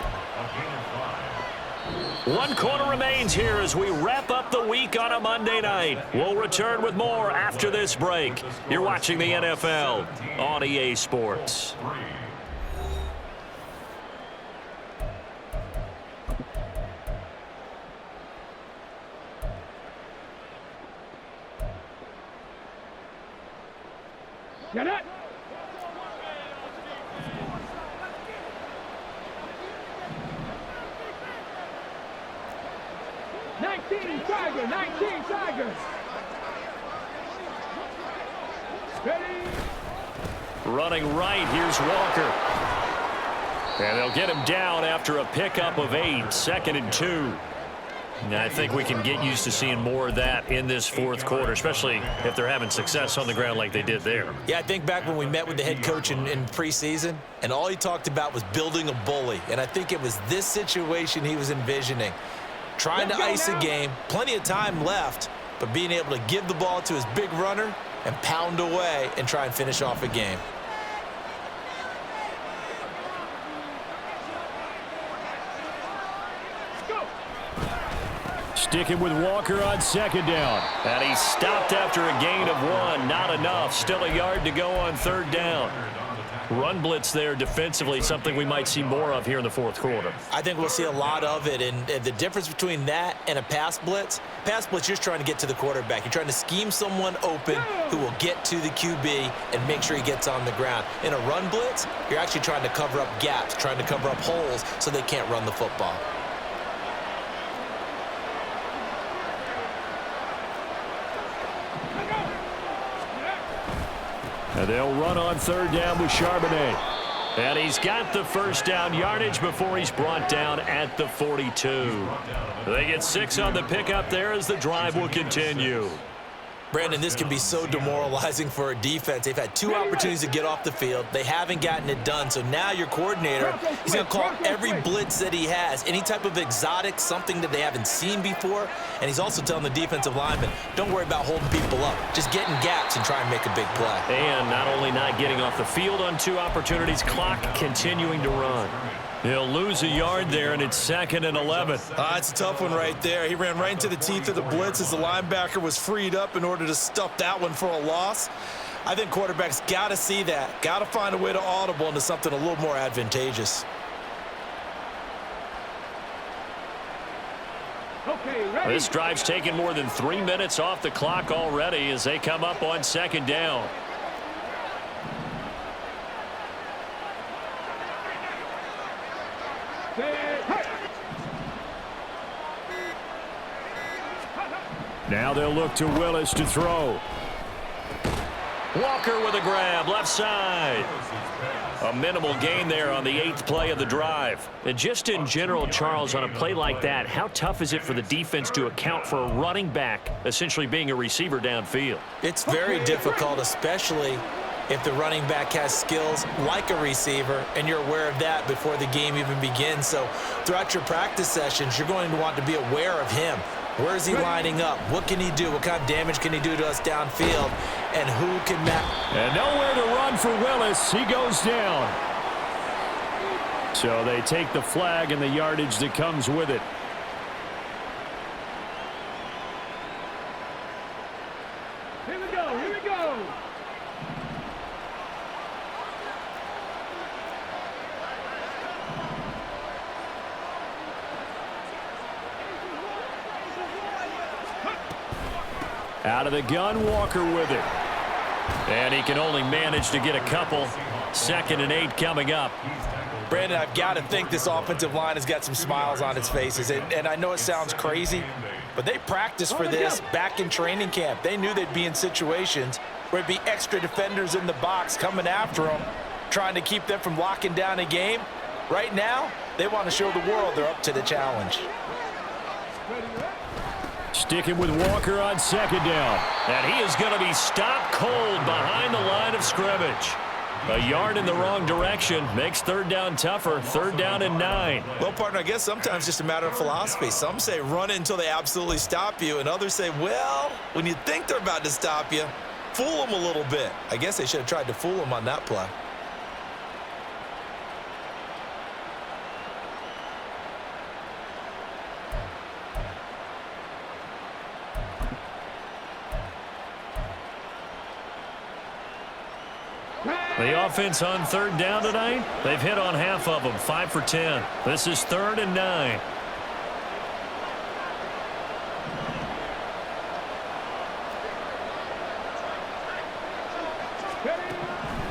1 quarter remains here as we wrap up the week on a Monday night. We'll return with more after this break. You're watching the NFL on EA Sports. Get it. Tiger, 19 Tigers. Ready. Running right, here's Walker. And they'll get him down after a pickup of 8, 2nd and 2. Now, I think we can get used to seeing more of that in this 4th quarter, especially if they're having success on the ground like they did there. Yeah, I think back when we met with the head coach in preseason, and all he talked about was building a bully. And I think it was this situation he was envisioning. Trying to ice a game, plenty of time left, but being able to give the ball to his big runner and pound away and try and finish off a game. Sticking with Walker on 2nd down. And he stopped after a gain of 1. Not enough. Still a yard to go on 3rd down. Run blitz there defensively, something we might see more of here in the fourth quarter. I think we'll see a lot of it, and the difference between that and a pass blitz, you're just trying to get to the quarterback. You're trying to scheme someone open who will get to the QB and make sure he gets on the ground. In a run blitz, you're actually trying to cover up gaps, trying to cover up holes so they can't run the football. And they'll run on third down with Charbonnet. And he's got the first down yardage before he's brought down at the 42. They get 6 on the pickup there as the drive will continue. Brandon, this can be so demoralizing for a defense. They've had 2 opportunities to get off the field. They haven't gotten it done. So now your coordinator, he's going to call every blitz that he has, any type of exotic, something that they haven't seen before. And he's also telling the defensive lineman, don't worry about holding people up. Just get in gaps and try and make a big play. And not only not getting off the field on 2 opportunities, clock continuing to run. He'll lose a yard there, and it's 2nd and 11. It's a tough one right there. He ran right into the teeth of the blitz as the linebacker was freed up in order to stuff that one for a loss. I think quarterbacks got to see that, got to find a way to audible into something a little more advantageous. Okay, ready. This drive's taken more than 3 minutes off the clock already as they come up on 2nd down. Now they'll look to Willis to throw. Walker with a grab, left side. A minimal gain there on the 8th play of the drive. And just in general, Charles, on a play like that, how tough is it for the defense to account for a running back essentially being a receiver downfield? It's very difficult, especially if the running back has skills like a receiver, and you're aware of that before the game even begins. So throughout your practice sessions, you're going to want to be aware of him. Where is he lining up? What can he do? What kind of damage can he do to us downfield? And who can match? And nowhere to run for Willis. He goes down. So they take the flag and the yardage that comes with it. Here we go, here we go. Out of the gun, Walker with it. And he can only manage to get a couple. 2nd and 8 coming up. Brandon, I've got to think this offensive line has got some smiles on its faces. And I know it sounds crazy, but they practiced for this back in training camp. They knew they'd be in situations where it'd be extra defenders in the box coming after them, trying to keep them from locking down a game. Right now, they want to show the world they're up to the challenge. Sticking with Walker on 2nd down. And he is going to be stopped cold behind the line of scrimmage. A yard in the wrong direction makes 3rd down tougher. 3rd down and 9. Well, partner, I guess sometimes just a matter of philosophy. Some say run until they absolutely stop you, and others say, well, when you think they're about to stop you, fool them a little bit. I guess they should have tried to fool them on that play. The offense on 3rd down tonight, they've hit on half of them, 5 for 10. This is 3rd and 9.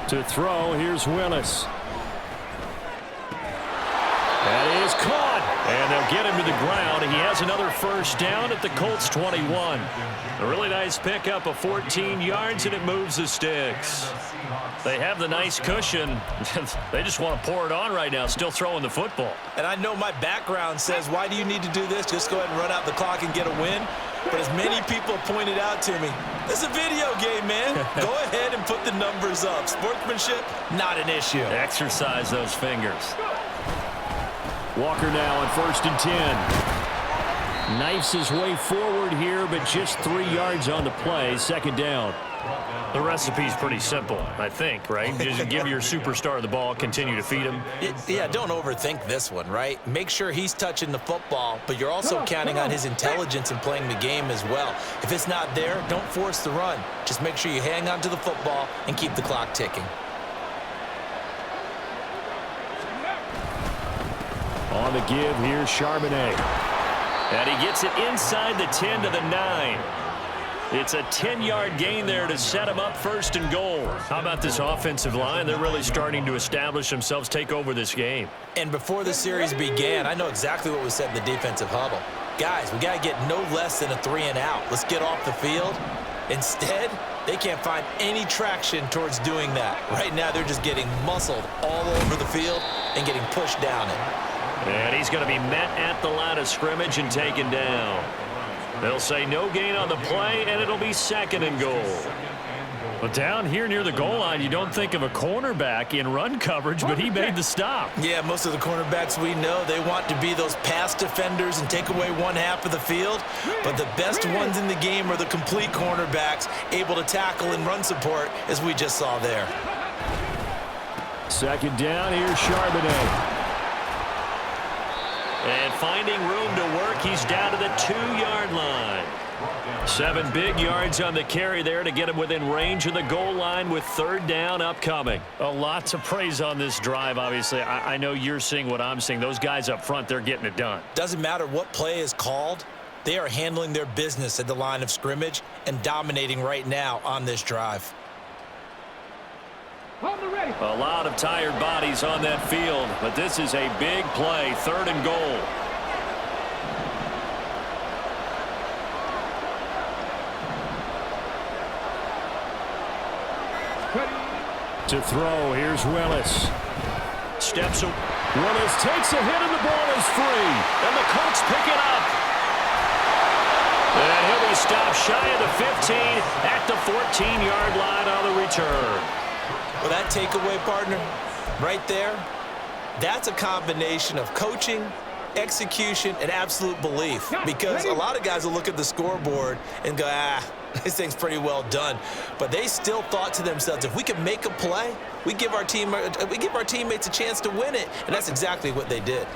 To throw, here's Willis. That is caught. And they'll get him to the ground. He has another first down at the Colts 21. A really nice pickup of 14 yards, and it moves the sticks. They have the nice cushion. They just want to pour it on right now, still throwing the football. And I know my background says, why do you need to do this? Just go ahead and run out the clock and get a win. But as many people pointed out to me, this is a video game, man. Go ahead and put the numbers up. Sportsmanship, not an issue. Exercise those fingers. Walker now on 1st and 10. Knifes his way forward here, but just 3 yards on the play. 2nd down. The recipe's pretty simple, I think, right? Just give your superstar the ball, continue to feed him. Yeah, don't overthink this one, right? Make sure he's touching the football, but you're also counting on his intelligence in playing the game as well. If it's not there, don't force the run. Just make sure you hang on to the football and keep the clock ticking. the give. Here's Charbonnet. And he gets it inside the 10 to the 9. It's a 10-yard gain there to set him up 1st and goal. How about this offensive line? They're really starting to establish themselves, take over this game. And before the series began, I know exactly what was said in the defensive huddle. Guys, we got to get no less than a 3-and-out. Let's get off the field. Instead, they can't find any traction towards doing that. Right now, they're just getting muscled all over the field and getting pushed down it. And he's going to be met at the line of scrimmage and taken down. They'll say no gain on the play, and it'll be 2nd and goal. But down here near the goal line, you don't think of a cornerback in run coverage, but he made the stop. Yeah, most of the cornerbacks we know, they want to be those pass defenders and take away one half of the field. But the best ones in the game are the complete cornerbacks, able to tackle and run support, as we just saw there. 2nd down, here's Charbonnet. And finding room to work, he's down to the 2-yard line. 7 big yards on the carry there to get him within range of the goal line with 3rd down upcoming. A lot to praise on this drive, obviously. I know you're seeing what I'm seeing. Those guys up front, they're getting it done. Doesn't matter what play is called, they are handling their business at the line of scrimmage and dominating right now on this drive. A lot of tired bodies on that field, but this is a big play, 3rd and goal. To throw, here's Willis. Steps away. Willis takes a hit and the ball is free. And the Colts pick it up. And he'll be stopped shy of the 15 at the 14-yard line on the return. Well, that takeaway, partner, right there, that's a combination of coaching, execution, and absolute belief. Because a lot of guys will look at the scoreboard and go, this thing's pretty well done. But they still thought to themselves, if we can make a play, we give our teammates a chance to win it. And that's exactly what they did.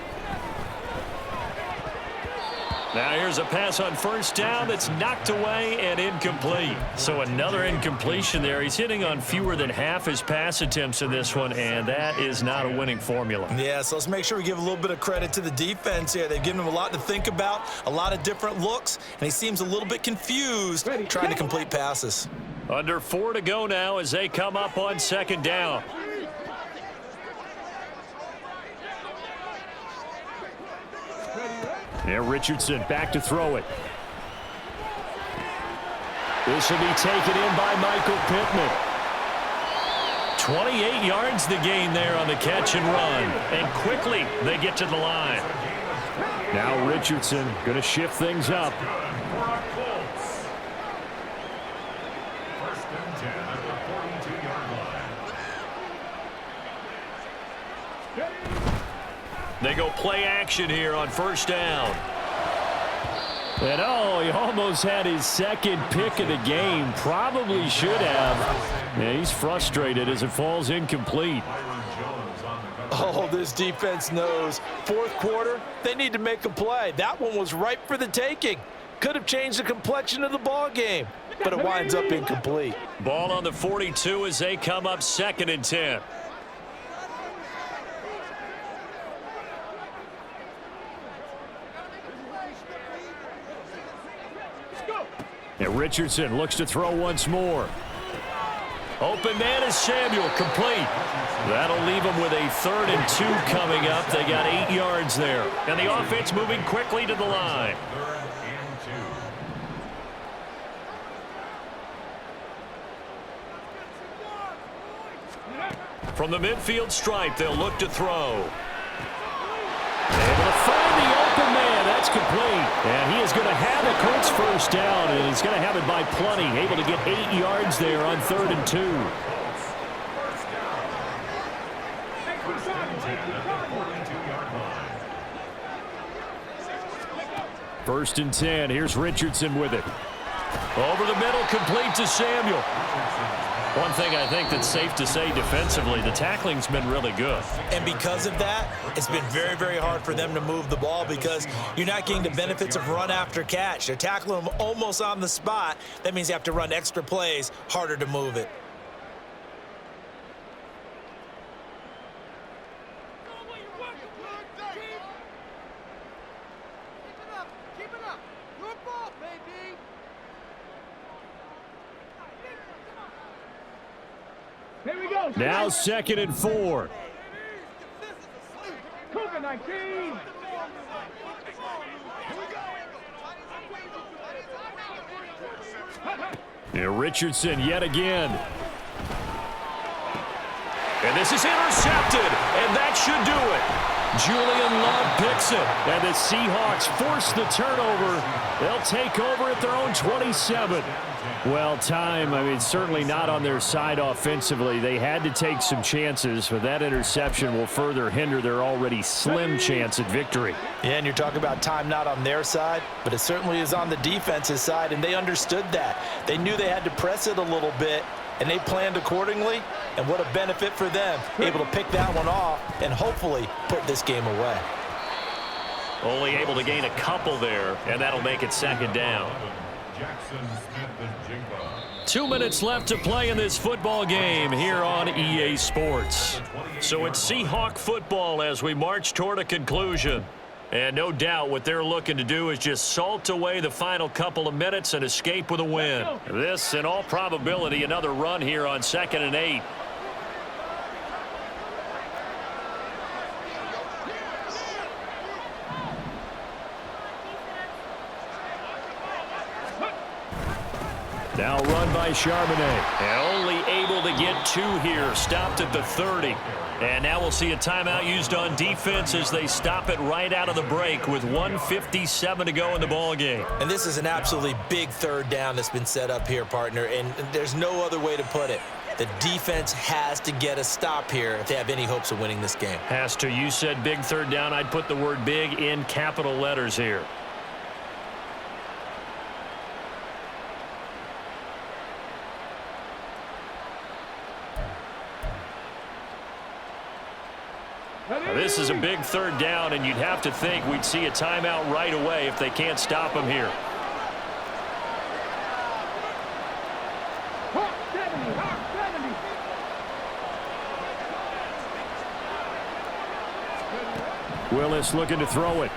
Now here's a pass on 1st down that's knocked away and incomplete. So another incompletion there. He's hitting on fewer than half his pass attempts in this one, and that is not a winning formula. Yeah, so let's make sure we give a little bit of credit to the defense here. They've given him a lot to think about, a lot of different looks, and he seems a little bit confused trying to complete passes. Under 4 to go now as they come up on 2nd down. Yeah, Richardson back to throw it. This will be taken in by Michael Pittman. 28 yards the gain there on the catch and run. And quickly they get to the line. Now Richardson going to shift things up. They go play action here on 1st down. And he almost had his 2nd pick of the game. Probably should have. Yeah, he's frustrated as it falls incomplete. Oh, this defense knows. 4th quarter, they need to make a play. That one was ripe for the taking. Could have changed the complexion of the ball game, but it winds up incomplete. Ball on the 42 as they come up 2nd and 10. And Richardson looks to throw once more. Open man is Samuel, complete. That'll leave them with a 3rd and 2 coming up. They got 8 yards there. And the offense moving quickly to the line. From the midfield stripe, they'll look to throw. Able to find the open man. That's complete. And he is going to have the Colts 1st down, and he's going to have it by plenty. Able to get 8 yards there on 3rd and 2. 1st and 10. Here's Richardson with it. Over the middle, complete to Samuel. One thing I think that's safe to say defensively, the tackling's been really good. And because of that, it's been very, very hard for them to move the ball because you're not getting the benefits of run after catch. They're tackling them almost on the spot. That means you have to run extra plays, harder to move it. Now 2nd and 4. Cougar 19. And Richardson yet again. And this is intercepted, and that should do it. Julian Love picks it. And the Seahawks force the turnover. They'll take over at their own 27. Well, certainly not on their side offensively. They had to take some chances, but that interception will further hinder their already slim chance at victory. Yeah, and you're talking about time not on their side, but it certainly is on the defense's side, and they understood that. They knew they had to press it a little bit, and they planned accordingly, and what a benefit for them, able to pick that one off and hopefully put this game away. Only able to gain a couple there, and that'll make it 2nd down. 2 minutes left to play in this football game here on EA Sports. So it's Seahawk football as we march toward a conclusion. And no doubt what they're looking to do is just salt away the final couple of minutes and escape with a win. This, in all probability, another run here on 2nd and 8. Now run by Charbonnet. And only able to get 2 here. Stopped at the 30. And now we'll see a timeout used on defense as they stop it right out of the break with 1:57 to go in the ball game. And this is an absolutely big 3rd down that's been set up here, partner, and there's no other way to put it. The defense has to get a stop here if they have any hopes of winning this game. Has to. You said big 3rd down. I'd put the word big in capital letters here. Now, this is a big 3rd down, and you'd have to think we'd see a timeout right away if they can't stop him here. Hawk 70, Hawk 70. Willis looking to throw it.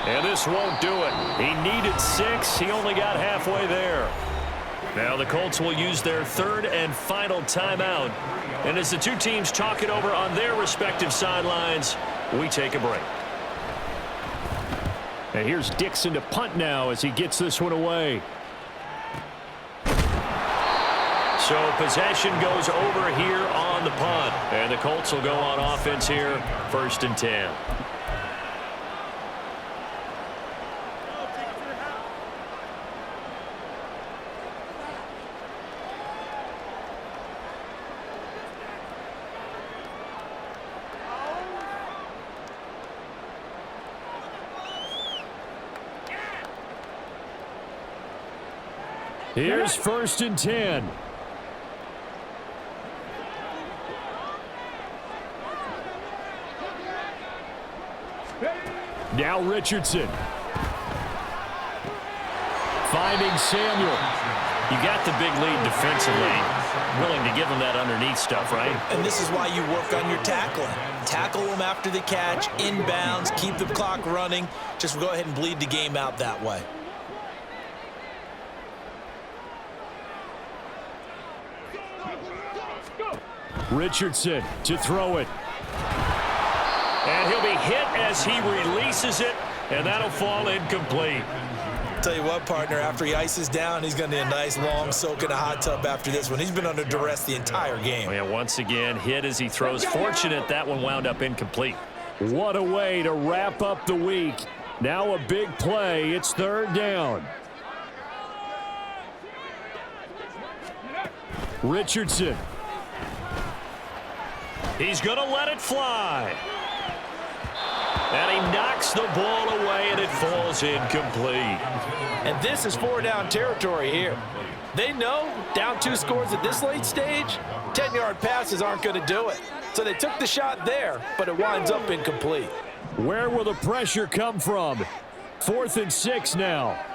And this won't do it. He needed 6. He only got halfway there. Now the Colts will use their 3rd and final timeout. And as the two teams talk it over on their respective sidelines, we take a break. And here's Dixon to punt now as he gets this one away. So possession goes over here on the punt. And the Colts will go on offense here, 1st and 10. Here's 1st and 10. Now Richardson. Finding Samuel. You got the big lead defensively. Willing to give them that underneath stuff, right? And this is why you work on your tackling. Tackle them after the catch, inbounds, keep the clock running. Just go ahead and bleed the game out that way. Richardson to throw it. And he'll be hit as he releases it, and that'll fall incomplete. Tell you what, partner, after he ices down, he's going to need a nice long soak in a hot tub after this one. He's been under duress the entire game. Yeah, once again, hit as he throws. Fortunate that one wound up incomplete. What a way to wrap up the week. Now a big play. It's 3rd down. Richardson. He's going to let it fly. And he knocks the ball away, and it falls incomplete. And this is 4 down territory here. They know down 2 scores at this late stage, 10-yard passes aren't going to do it. So they took the shot there, but it winds up incomplete. Where will the pressure come from? 4th and 6 now.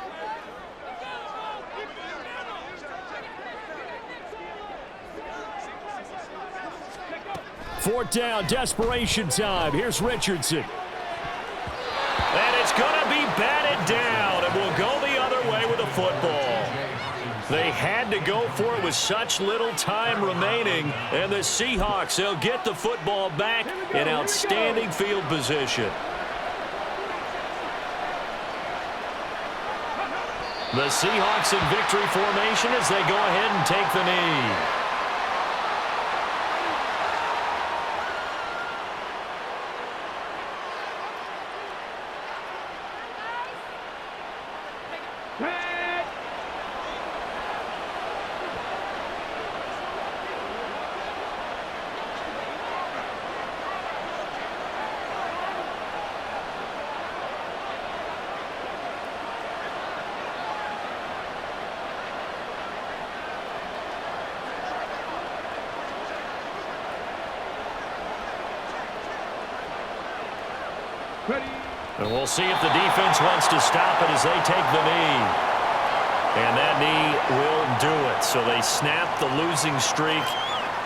Fourth down, desperation time. Here's Richardson. And it's going to be batted down, and we'll go the other way with the football. They had to go for it with such little time remaining, and the Seahawks, they'll get the football back in outstanding field position. The Seahawks in victory formation as they go ahead and take the knee. And we'll see if the defense wants to stop it as they take the knee. And that knee will do it. So they snap the losing streak.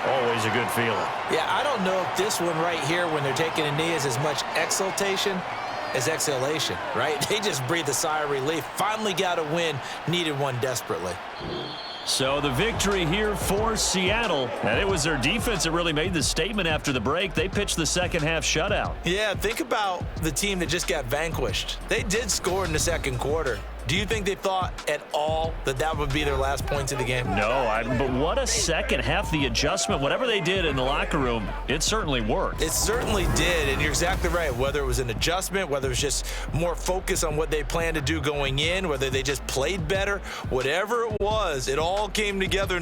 Always a good feeling. Yeah, I don't know if this one right here, when they're taking a knee, is as much exultation as exhalation, right? They just breathe a sigh of relief. Finally got a win. Needed one desperately. So the victory here for Seattle. And it was their defense that really made the statement after the break. They pitched the second half shutout. Yeah, think about the team that just got vanquished. They did score in the second quarter. Do you think they thought at all that that would be their last points of the game? No, but what a second half. The adjustment, whatever they did in the locker room, it certainly worked. It certainly did, and you're exactly right. Whether it was an adjustment, whether it was just more focus on what they planned to do going in, whether they just played better, whatever it was, it all came together